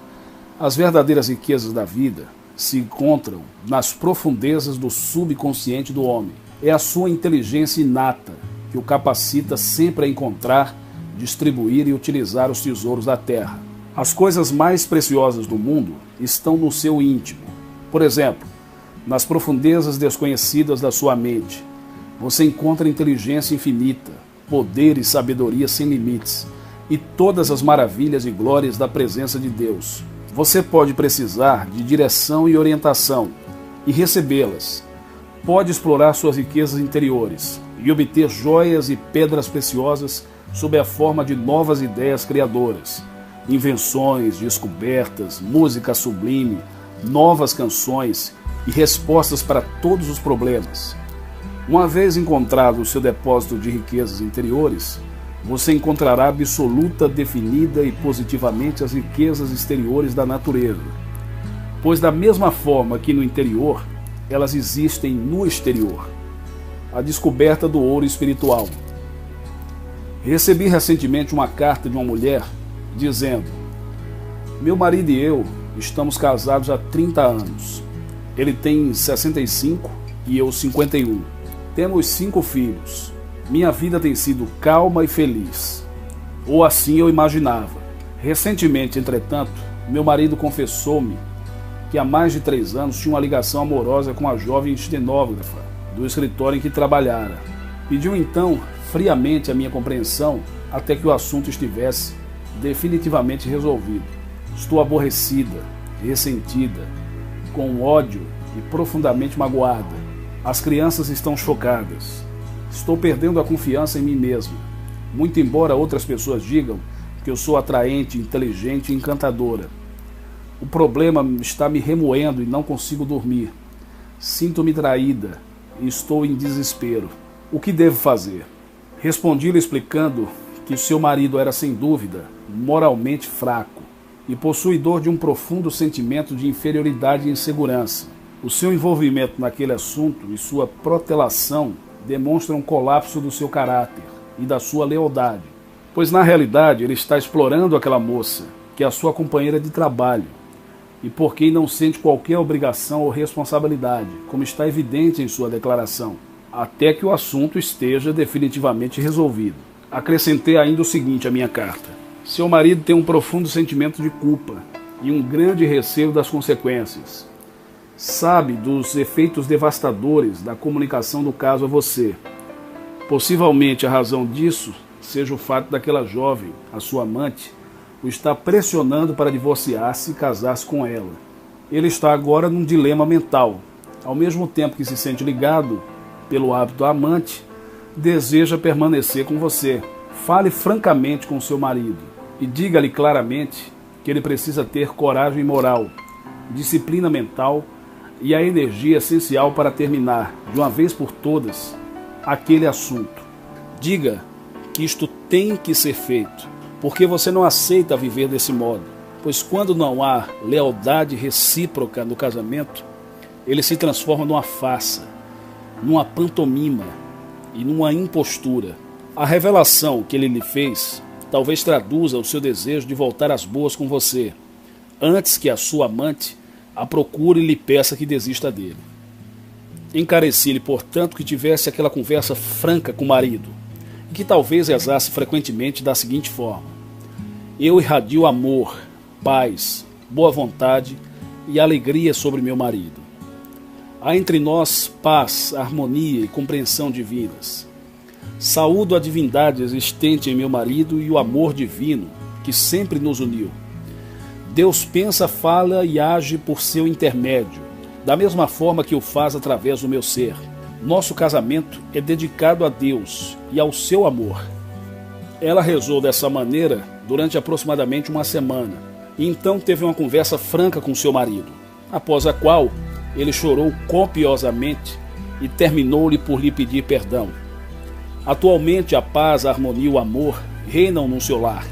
as verdadeiras riquezas da vida se encontram nas profundezas do subconsciente do homem. É a sua inteligência inata que o capacita sempre a encontrar, distribuir e utilizar os tesouros da terra. As coisas mais preciosas do mundo estão no seu íntimo. Por exemplo, nas profundezas desconhecidas da sua mente, você encontra inteligência infinita, poder e sabedoria sem limites, e todas as maravilhas e glórias da presença de Deus. Você pode precisar de direção e orientação e recebê-las. Pode explorar suas riquezas interiores e obter joias e pedras preciosas sob a forma de novas ideias criadoras, invenções, descobertas, música sublime, novas canções e respostas para todos os problemas. Uma vez encontrado o seu depósito de riquezas interiores, você encontrará absoluta, definida e positivamente as riquezas exteriores da natureza, pois da mesma forma que no interior, elas existem no exterior. A descoberta do ouro espiritual. Recebi recentemente uma carta de uma mulher dizendo: meu marido e eu estamos casados há 30 anos. Ele tem 65 e eu 51. Temos 5 filhos. Minha vida tem sido calma e feliz. Ou assim eu imaginava. Recentemente, entretanto, meu marido confessou-me que há mais de 3 anos tinha uma ligação amorosa com a jovem estenógrafa do escritório em que trabalhara. Pediu então friamente a minha compreensão até que o assunto estivesse definitivamente resolvido. Estou aborrecida, ressentida, com ódio e profundamente magoada. As crianças estão chocadas. Estou perdendo a confiança em mim mesma, muito embora outras pessoas digam que eu sou atraente, inteligente e encantadora. O problema está me remoendo e não consigo dormir. Sinto-me traída e estou em desespero. O que devo fazer? Respondi-lhe explicando que seu marido era sem dúvida moralmente fraco e possuidor de um profundo sentimento de inferioridade e insegurança. O seu envolvimento naquele assunto e sua protelação demonstram um colapso do seu caráter e da sua lealdade, pois na realidade ele está explorando aquela moça, que é a sua companheira de trabalho, e por quem não sente qualquer obrigação ou responsabilidade, como está evidente em sua declaração, até que o assunto esteja definitivamente resolvido. Acrescentei ainda o seguinte à minha carta: seu marido tem um profundo sentimento de culpa e um grande receio das consequências. Sabe dos efeitos devastadores da comunicação do caso a você. Possivelmente a razão disso seja o fato daquela jovem, a sua amante, o estar pressionando para divorciar-se e casar-se com ela. Ele está agora num dilema mental. Ao mesmo tempo que se sente ligado pelo hábito à amante, deseja permanecer com você. Fale francamente com seu marido e diga-lhe claramente que ele precisa ter coragem moral, disciplina mental e a energia essencial para terminar, de uma vez por todas, aquele assunto. Diga que isto tem que ser feito, porque você não aceita viver desse modo, pois quando não há lealdade recíproca no casamento, ele se transforma numa farsa, numa pantomima e numa impostura. A revelação que ele lhe fez talvez traduza o seu desejo de voltar às boas com você, antes que a sua amante a procure e lhe peça que desista dele. Encareci-lhe, portanto, que tivesse aquela conversa franca com o marido, e que talvez rezasse frequentemente da seguinte forma: eu irradio amor, paz, boa vontade e alegria sobre meu marido. Há entre nós paz, harmonia e compreensão divinas. Saúdo a divindade existente em meu marido e o amor divino que sempre nos uniu. Deus pensa, fala e age por seu intermédio, da mesma forma que o faz através do meu ser. Nosso casamento é dedicado a Deus e ao seu amor. Ela rezou dessa maneira durante aproximadamente uma semana, e então teve uma conversa franca com seu marido, após a qual ele chorou copiosamente e terminou-lhe por lhe pedir perdão. Atualmente a paz, a harmonia e o amor reinam no seu lar.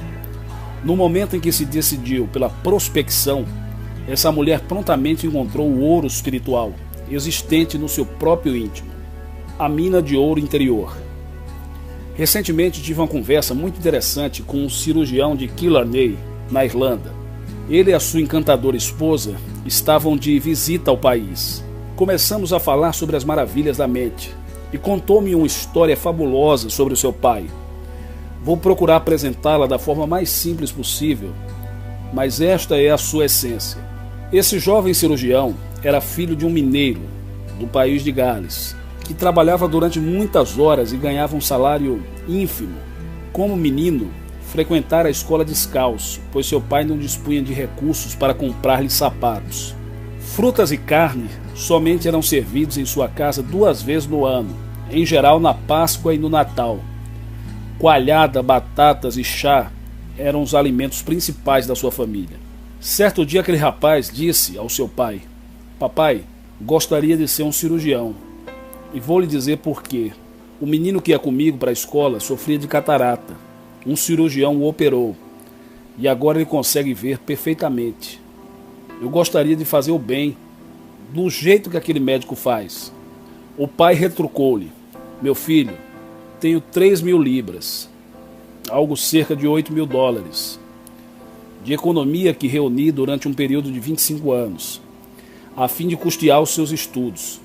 No momento em que se decidiu pela prospecção, essa mulher prontamente encontrou o ouro espiritual existente no seu próprio íntimo, a mina de ouro interior. Recentemente tive uma conversa muito interessante com um cirurgião de Killarney, na Irlanda. Ele e a sua encantadora esposa estavam de visita ao país. Começamos a falar sobre as maravilhas da mente e contou-me uma história fabulosa sobre o seu pai. Vou procurar apresentá-la da forma mais simples possível, mas esta é a sua essência. Esse jovem cirurgião era filho de um mineiro do país de Gales, que trabalhava durante muitas horas e ganhava um salário ínfimo. Como menino, frequentara a escola descalço, pois seu pai não dispunha de recursos para comprar-lhe sapatos. Frutas e carne somente eram servidos em sua casa 2 vezes no ano, em geral na Páscoa e no Natal. Coalhada, batatas e chá eram os alimentos principais da sua família. Certo dia aquele rapaz disse ao seu pai: papai, gostaria de ser um cirurgião. E vou lhe dizer por quê. O menino que ia comigo para a escola sofria de catarata. Um cirurgião o operou e agora ele consegue ver perfeitamente. Eu gostaria de fazer o bem do jeito que aquele médico faz. O pai retrucou-lhe: meu filho, tenho 3.000 libras, algo cerca de $8.000, de economia que reuni durante um período de 25 anos, a fim de custear os seus estudos.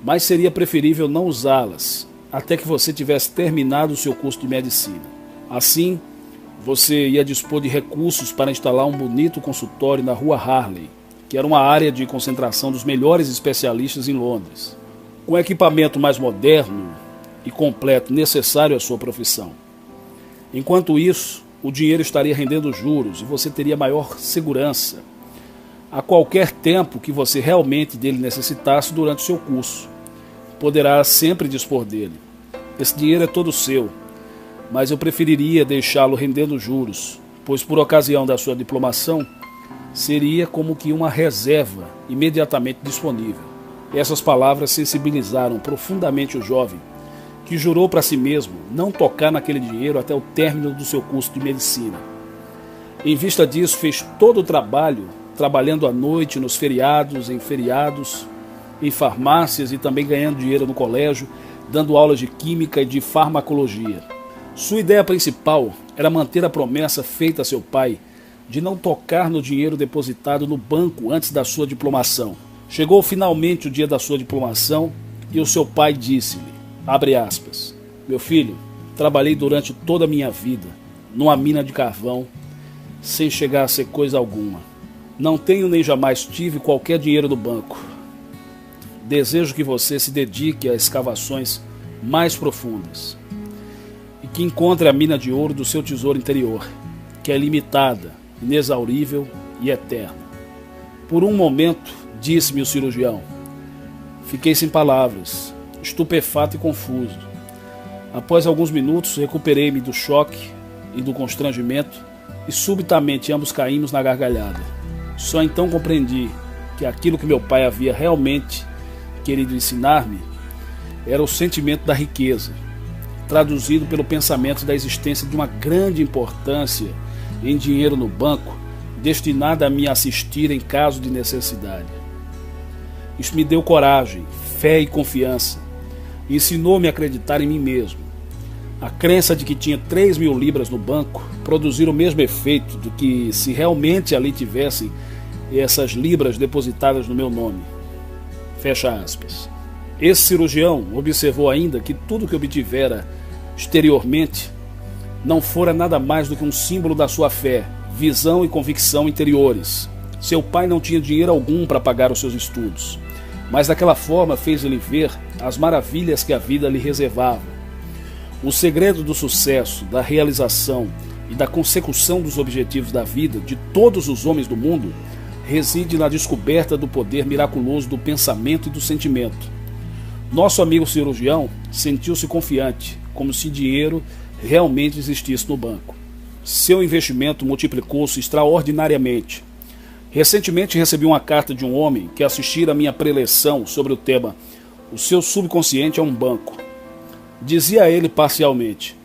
Mas seria preferível não usá-las até que você tivesse terminado o seu curso de medicina. Assim, você ia dispor de recursos para instalar um bonito consultório na rua Harley, que era uma área de concentração dos melhores especialistas em Londres, com o equipamento mais moderno e completo necessário à sua profissão. Enquanto isso, o dinheiro estaria rendendo juros e você teria maior segurança a qualquer tempo que você realmente dele necessitasse durante o seu curso. Poderá sempre dispor dele. Esse dinheiro é todo seu, mas eu preferiria deixá-lo rendendo juros, pois por ocasião da sua diplomação, seria como que uma reserva imediatamente disponível. Essas palavras sensibilizaram profundamente o jovem, que jurou para si mesmo não tocar naquele dinheiro até o término do seu curso de medicina. Em vista disso, fez todo o trabalho, trabalhando à noite, nos feriados, em farmácias e também ganhando dinheiro no colégio, dando aulas de química e de farmacologia. Sua ideia principal era manter a promessa feita a seu pai de não tocar no dinheiro depositado no banco antes da sua diplomação. Chegou finalmente o dia da sua diplomação e o seu pai disse-lhe, abre aspas, meu filho, trabalhei durante toda a minha vida numa mina de carvão sem chegar a ser coisa alguma. Não tenho nem jamais tive qualquer dinheiro no banco. Desejo que você se dedique a escavações mais profundas, e que encontre a mina de ouro do seu tesouro interior, que é ilimitada, inexaurível e eterna. Por um momento, disse-me o cirurgião. Fiquei sem palavras, estupefato e confuso. Após alguns minutos, recuperei-me do choque e do constrangimento e subitamente ambos caímos na gargalhada. Só então compreendi que aquilo que meu pai havia realmente querido ensinar-me era o sentimento da riqueza, traduzido pelo pensamento da existência de uma grande importância em dinheiro no banco, destinada a me assistir em caso de necessidade. Isso me deu coragem, fé e confiança, e ensinou-me a acreditar em mim mesmo. A crença de que tinha 3.000 libras no banco produzir o mesmo efeito do que se realmente ali tivessem essas libras depositadas no meu nome. Fecha aspas. Esse cirurgião observou ainda que tudo que obtivera exteriormente não fora nada mais do que um símbolo da sua fé, visão e convicção interiores. Seu pai não tinha dinheiro algum para pagar os seus estudos, mas daquela forma fez ele ver as maravilhas que a vida lhe reservava. O segredo do sucesso, da realização e da consecução dos objetivos da vida de todos os homens do mundo reside na descoberta do poder miraculoso do pensamento e do sentimento. Nosso amigo cirurgião sentiu-se confiante, como se dinheiro realmente existisse no banco. Seu investimento multiplicou-se extraordinariamente. Recentemente recebi uma carta de um homem que assistira a minha preleção sobre o tema "O seu subconsciente é um banco". Dizia ele parcialmente: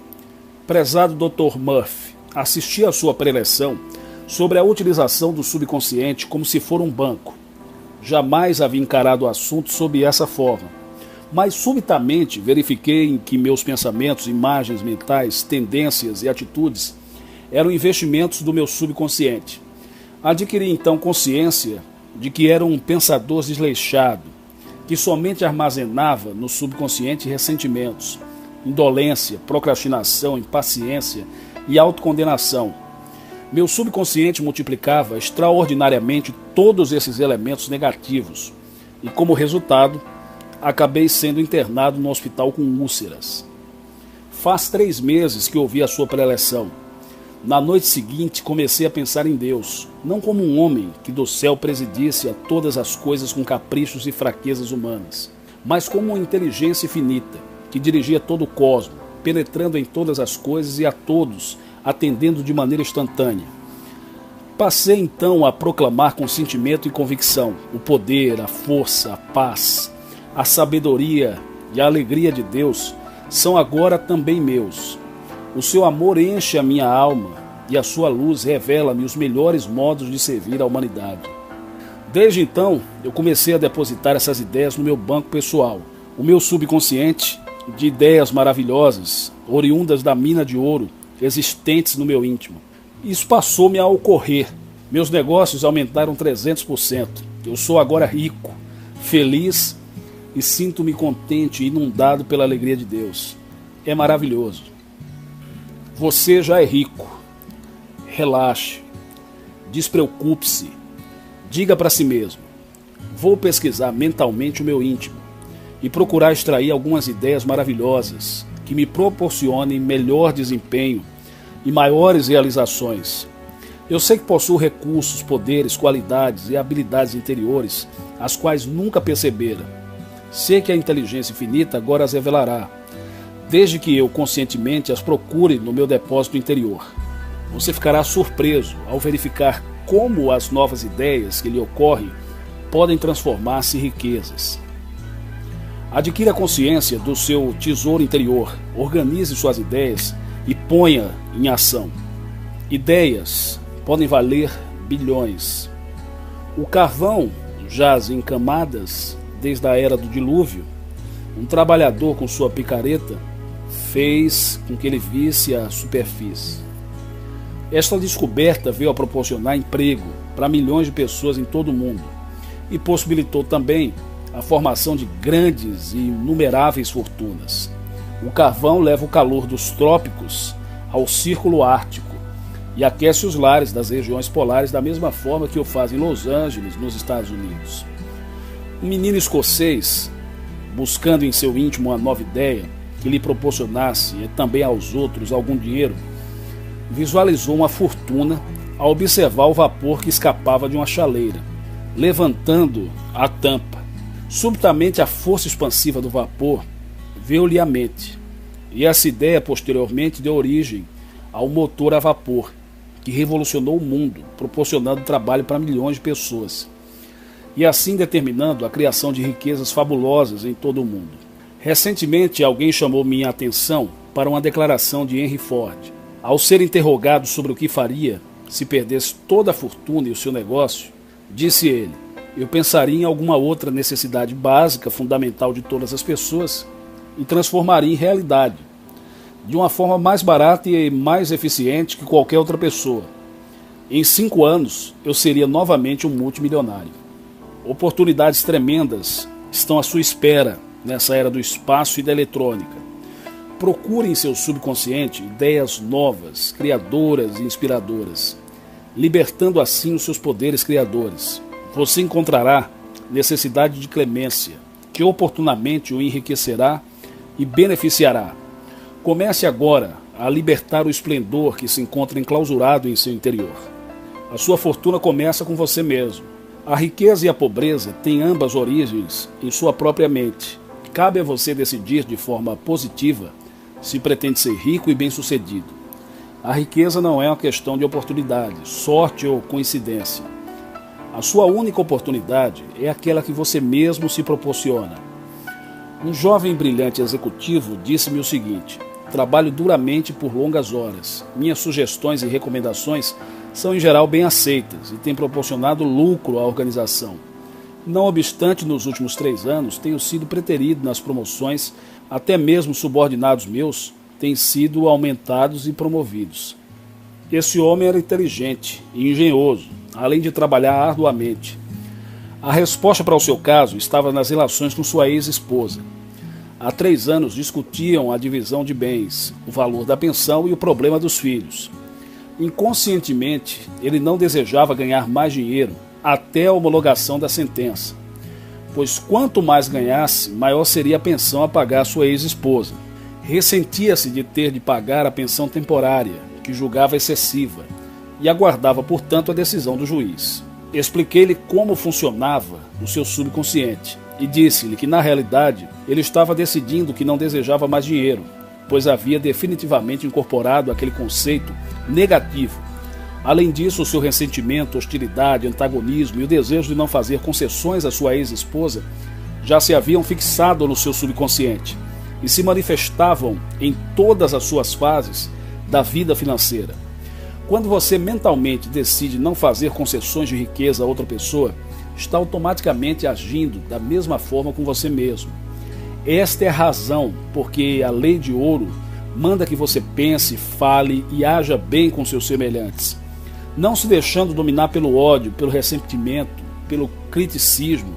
prezado Dr. Murphy, assisti à sua preleção sobre a utilização do subconsciente como se for um banco. Jamais havia encarado o assunto sob essa forma, mas subitamente verifiquei que meus pensamentos, imagens mentais, tendências e atitudes eram investimentos do meu subconsciente. Adquiri então consciência de que era um pensador desleixado, que somente armazenava no subconsciente ressentimentos, indolência, procrastinação, impaciência e autocondenação. Meu subconsciente multiplicava extraordinariamente todos esses elementos negativos e, como resultado, acabei sendo internado no hospital com úlceras. Faz 3 meses que ouvi a sua preleção. Na noite seguinte comecei a pensar em Deus, não como um homem que do céu presidisse a todas as coisas com caprichos e fraquezas humanas, mas como uma inteligência infinita que dirigia todo o cosmos, penetrando em todas as coisas e a todos, atendendo de maneira instantânea. Passei então a proclamar com sentimento e convicção o poder, a força, a paz, a sabedoria e a alegria de Deus são agora também meus. O seu amor enche a minha alma e a sua luz revela-me os melhores modos de servir à humanidade. Desde então, eu comecei a depositar essas ideias no meu banco pessoal, o meu subconsciente de ideias maravilhosas, oriundas da mina de ouro, existentes no meu íntimo. Isso passou-me a ocorrer. Meus negócios aumentaram 300%. Eu sou agora rico, feliz e sinto-me contente e inundado pela alegria de Deus. É maravilhoso. Você já é rico. Relaxe. Despreocupe-se. Diga para si mesmo: vou pesquisar mentalmente o meu íntimo e procurar extrair algumas ideias maravilhosas que me proporcionem melhor desempenho e maiores realizações. Eu sei que possuo recursos, poderes, qualidades e habilidades interiores, as quais nunca percebera. Sei que a inteligência infinita agora as revelará, desde que eu conscientemente as procure no meu depósito interior. Você ficará surpreso ao verificar como as novas ideias que lhe ocorrem podem transformar-se em riquezas. Adquira a consciência do seu tesouro interior, organize suas ideias e ponha em ação. Ideias podem valer bilhões. O carvão jaz em camadas desde a era do dilúvio. Um trabalhador com sua picareta fez com que ele visse a superfície. Esta descoberta veio a proporcionar emprego para milhões de pessoas em todo o mundo e possibilitou também a formação de grandes e inumeráveis fortunas. O carvão leva o calor dos trópicos ao círculo ártico e aquece os lares das regiões polares da mesma forma que o faz em Los Angeles, nos Estados Unidos. Um menino escocês, buscando em seu íntimo uma nova ideia, que lhe proporcionasse e também aos outros algum dinheiro, visualizou uma fortuna ao observar o vapor que escapava de uma chaleira, levantando a tampa. Subitamente a força expansiva do vapor veio-lhe à mente, e essa ideia posteriormente deu origem ao motor a vapor, que revolucionou o mundo, proporcionando trabalho para milhões de pessoas, e assim determinando a criação de riquezas fabulosas em todo o mundo. Recentemente, alguém chamou minha atenção para uma declaração de Henry Ford. Ao ser interrogado sobre o que faria se perdesse toda a fortuna e o seu negócio, disse ele: eu pensaria em alguma outra necessidade básica, fundamental de todas as pessoas, e transformaria em realidade, de uma forma mais barata e mais eficiente que qualquer outra pessoa. Em 5 anos, eu seria novamente um multimilionário. Oportunidades tremendas estão à sua espera nessa era do espaço e da eletrônica. Procure em seu subconsciente ideias novas, criadoras e inspiradoras, libertando assim os seus poderes criadores. Você encontrará necessidade de clemência, que oportunamente o enriquecerá e beneficiará. Comece agora a libertar o esplendor que se encontra enclausurado em seu interior. A sua fortuna começa com você mesmo. A riqueza e a pobreza têm ambas origens em sua própria mente. Cabe a você decidir de forma positiva se pretende ser rico e bem-sucedido. A riqueza não é uma questão de oportunidade, sorte ou coincidência. A sua única oportunidade é aquela que você mesmo se proporciona. Um jovem e brilhante executivo disse-me o seguinte: trabalho duramente por longas horas. Minhas sugestões e recomendações são em geral bem aceitas e têm proporcionado lucro à organização. Não obstante, nos últimos 3 anos, tenho sido preterido nas promoções, até mesmo subordinados meus têm sido aumentados e promovidos. Esse homem era inteligente e engenhoso, além de trabalhar arduamente. A resposta para o seu caso estava nas relações com sua ex-esposa. Há 3 anos discutiam a divisão de bens, o valor da pensão e o problema dos filhos. Inconscientemente, ele não desejava ganhar mais dinheiro até a homologação da sentença, pois quanto mais ganhasse, maior seria a pensão a pagar à sua ex-esposa. Ressentia-se de ter de pagar a pensão temporária, que julgava excessiva, e aguardava, portanto, a decisão do juiz. Expliquei-lhe como funcionava o seu subconsciente e disse-lhe que, na realidade, ele estava decidindo que não desejava mais dinheiro, pois havia definitivamente incorporado aquele conceito negativo. Além disso, o seu ressentimento, hostilidade, antagonismo e o desejo de não fazer concessões à sua ex-esposa já se haviam fixado no seu subconsciente e se manifestavam em todas as suas fases da vida financeira. Quando você mentalmente decide não fazer concessões de riqueza a outra pessoa, está automaticamente agindo da mesma forma com você mesmo. Esta é a razão porque a lei de ouro manda que você pense, fale e haja bem com seus semelhantes, não se deixando dominar pelo ódio, pelo ressentimento, pelo criticismo,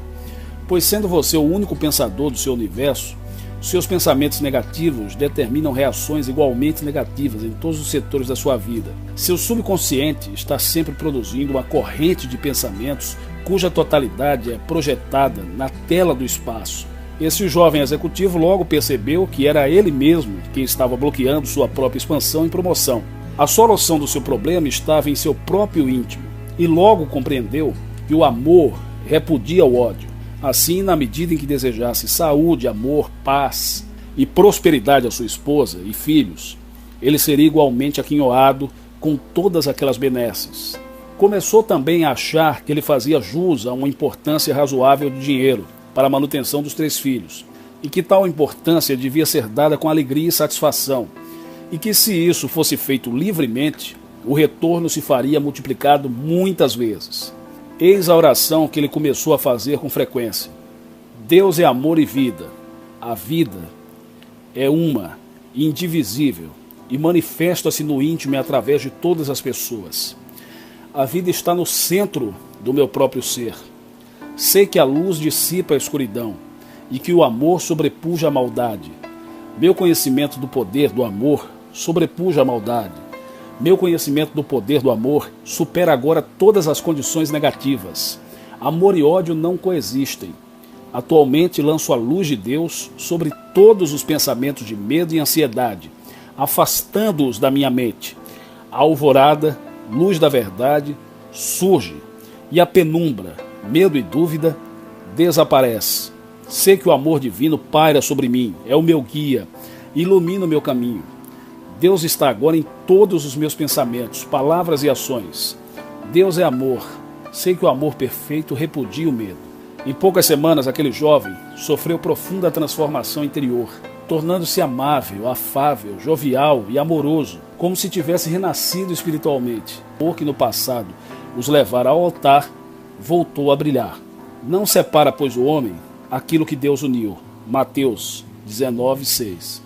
pois sendo você o único pensador do seu universo, seus pensamentos negativos determinam reações igualmente negativas em todos os setores da sua vida. Seu subconsciente está sempre produzindo uma corrente de pensamentos cuja totalidade é projetada na tela do espaço. Esse jovem executivo logo percebeu que era ele mesmo quem estava bloqueando sua própria expansão e promoção. A solução do seu problema estava em seu próprio íntimo e logo compreendeu que o amor repudia o ódio. Assim, na medida em que desejasse saúde, amor, paz e prosperidade à sua esposa e filhos, ele seria igualmente aquinhoado com todas aquelas benesses. Começou também a achar que ele fazia jus a uma importância razoável de dinheiro para a manutenção dos 3 filhos, e que tal importância devia ser dada com alegria e satisfação, e que se isso fosse feito livremente, o retorno se faria multiplicado muitas vezes. Eis a oração que ele começou a fazer com frequência: Deus é amor e vida. A vida é uma, indivisível, e manifesta-se no íntimo e através de todas as pessoas. A vida está no centro do meu próprio ser. Sei que a luz dissipa a escuridão e que o amor sobrepuja a maldade. Meu conhecimento do poder do amor sobrepuja a maldade. Meu conhecimento do poder do amor supera agora todas as condições negativas. Amor e ódio não coexistem. Atualmente lanço a luz de Deus sobre todos os pensamentos de medo e ansiedade, afastando-os da minha mente. A alvorada, luz da verdade, surge, e a penumbra, medo e dúvida, desaparece. Sei que o amor divino paira sobre mim, é o meu guia, ilumina o meu caminho. Deus está agora em todos os meus pensamentos, palavras e ações. Deus é amor. Sei que o amor perfeito repudia o medo. Em poucas semanas, aquele jovem sofreu profunda transformação interior, tornando-se amável, afável, jovial e amoroso, como se tivesse renascido espiritualmente. Porque no passado os levara ao altar, voltou a brilhar. Não separa, pois, o homem aquilo que Deus uniu. Mateus 19:6.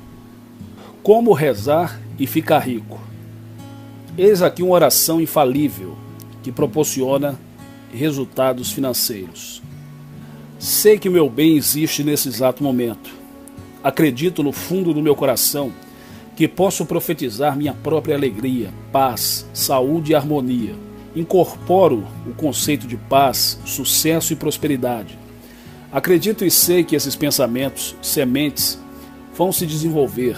Como rezar e ficar rico? Eis aqui uma oração infalível que proporciona resultados financeiros. Sei que o meu bem existe nesse exato momento. Acredito no fundo do meu coração que posso profetizar minha própria alegria, paz, saúde e harmonia. Incorporo o conceito de paz, sucesso e prosperidade. Acredito e sei que esses pensamentos, sementes, vão se desenvolver,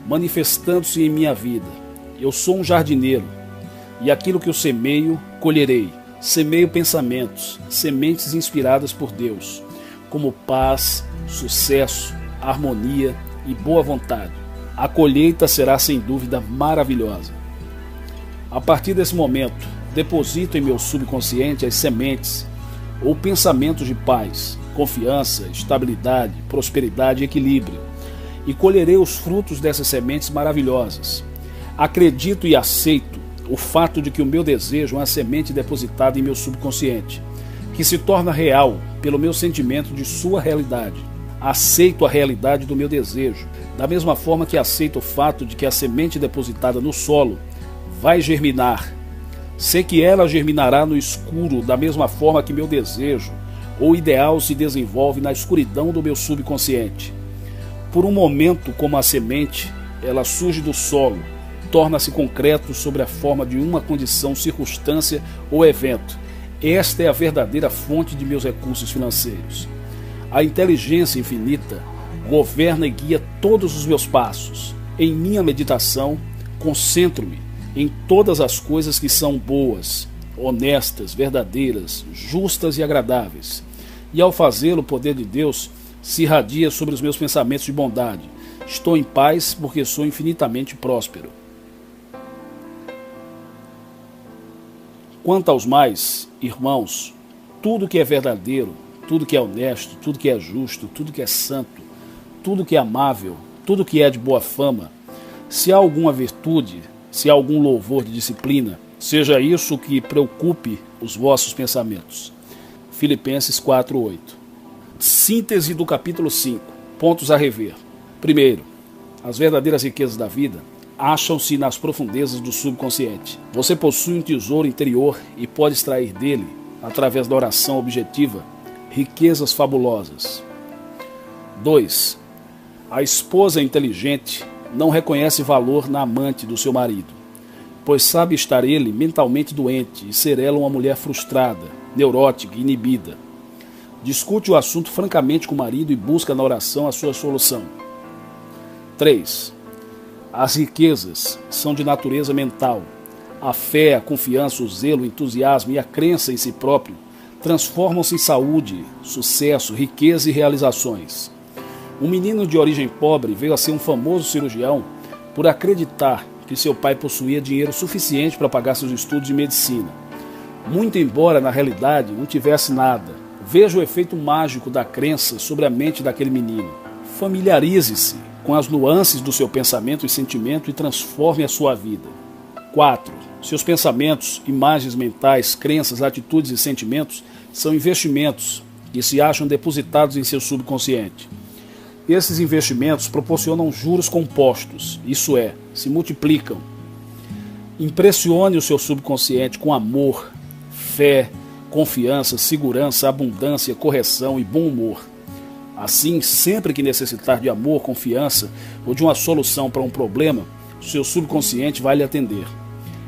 manifestando-se em minha vida. Eu sou um jardineiro, e aquilo que eu semeio, colherei. Semeio pensamentos, sementes inspiradas por Deus, como paz, sucesso, harmonia e boa vontade. A colheita será sem dúvida maravilhosa. A partir desse momento, deposito em meu subconsciente as sementes ou pensamentos de paz, confiança, estabilidade, prosperidade e equilíbrio, e colherei os frutos dessas sementes maravilhosas. Acredito e aceito o fato de que o meu desejo é uma semente depositada em meu subconsciente, que se torna real pelo meu sentimento de sua realidade. Aceito a realidade do meu desejo, da mesma forma que aceito o fato de que a semente depositada no solo vai germinar. Sei que ela germinará no escuro, da mesma forma que meu desejo ou ideal se desenvolve na escuridão do meu subconsciente. Por um momento, como a semente, ela surge do solo, torna-se concreto sobre a forma de uma condição, circunstância ou evento. Esta é a verdadeira fonte de meus recursos financeiros. A inteligência infinita governa e guia todos os meus passos. Em minha meditação, concentro-me em todas as coisas que são boas, honestas, verdadeiras, justas e agradáveis. E ao fazê-lo, o poder de Deus se irradia sobre os meus pensamentos de bondade. Estou em paz porque sou infinitamente próspero. Quanto aos mais, irmãos, tudo que é verdadeiro, tudo que é honesto, tudo que é justo, tudo que é santo, tudo que é amável, tudo que é de boa fama, se há alguma virtude, se há algum louvor de disciplina, seja isso que preocupe os vossos pensamentos. Filipenses 4:8. Síntese do capítulo 5. Pontos a rever. Primeiro, as verdadeiras riquezas da vida acham-se nas profundezas do subconsciente. Você possui um tesouro interior e pode extrair dele, através da oração objetiva, riquezas fabulosas. 2. A esposa inteligente não reconhece valor na amante do seu marido, pois sabe estar ele mentalmente doente e ser ela uma mulher frustrada, neurótica e inibida. Discute o assunto francamente com o marido e busca na oração a sua solução. 3. As riquezas são de natureza mental. A fé, a confiança, o zelo, o entusiasmo e a crença em si próprio transformam-se em saúde, sucesso, riqueza e realizações. Um menino de origem pobre veio a ser um famoso cirurgião por acreditar que seu pai possuía dinheiro suficiente para pagar seus estudos de medicina. Muito embora, na realidade, não tivesse nada. Veja o efeito mágico da crença sobre a mente daquele menino. Familiarize-se com as nuances do seu pensamento e sentimento e transforme a sua vida. 4. Seus pensamentos, imagens mentais, crenças, atitudes e sentimentos são investimentos e se acham depositados em seu subconsciente. Esses investimentos proporcionam juros compostos, isso é, se multiplicam. Impressione o seu subconsciente com amor, fé, confiança, segurança, abundância, correção e bom humor. Assim, sempre que necessitar de amor, confiança ou de uma solução para um problema, seu subconsciente vai lhe atender.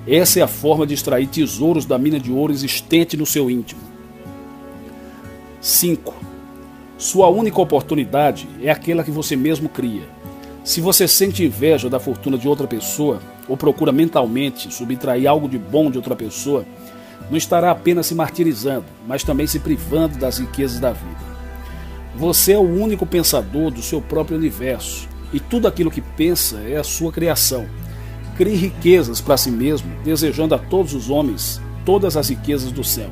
Essa é a forma de extrair tesouros da mina de ouro existente no seu íntimo. 5. Sua única oportunidade é aquela que você mesmo cria. Se você sente inveja da fortuna de outra pessoa, ou procura mentalmente subtrair algo de bom de outra pessoa, não estará apenas se martirizando, mas também se privando das riquezas da vida. Você é o único pensador do seu próprio universo, e tudo aquilo que pensa é a sua criação. Crie riquezas para si mesmo, desejando a todos os homens todas as riquezas do céu.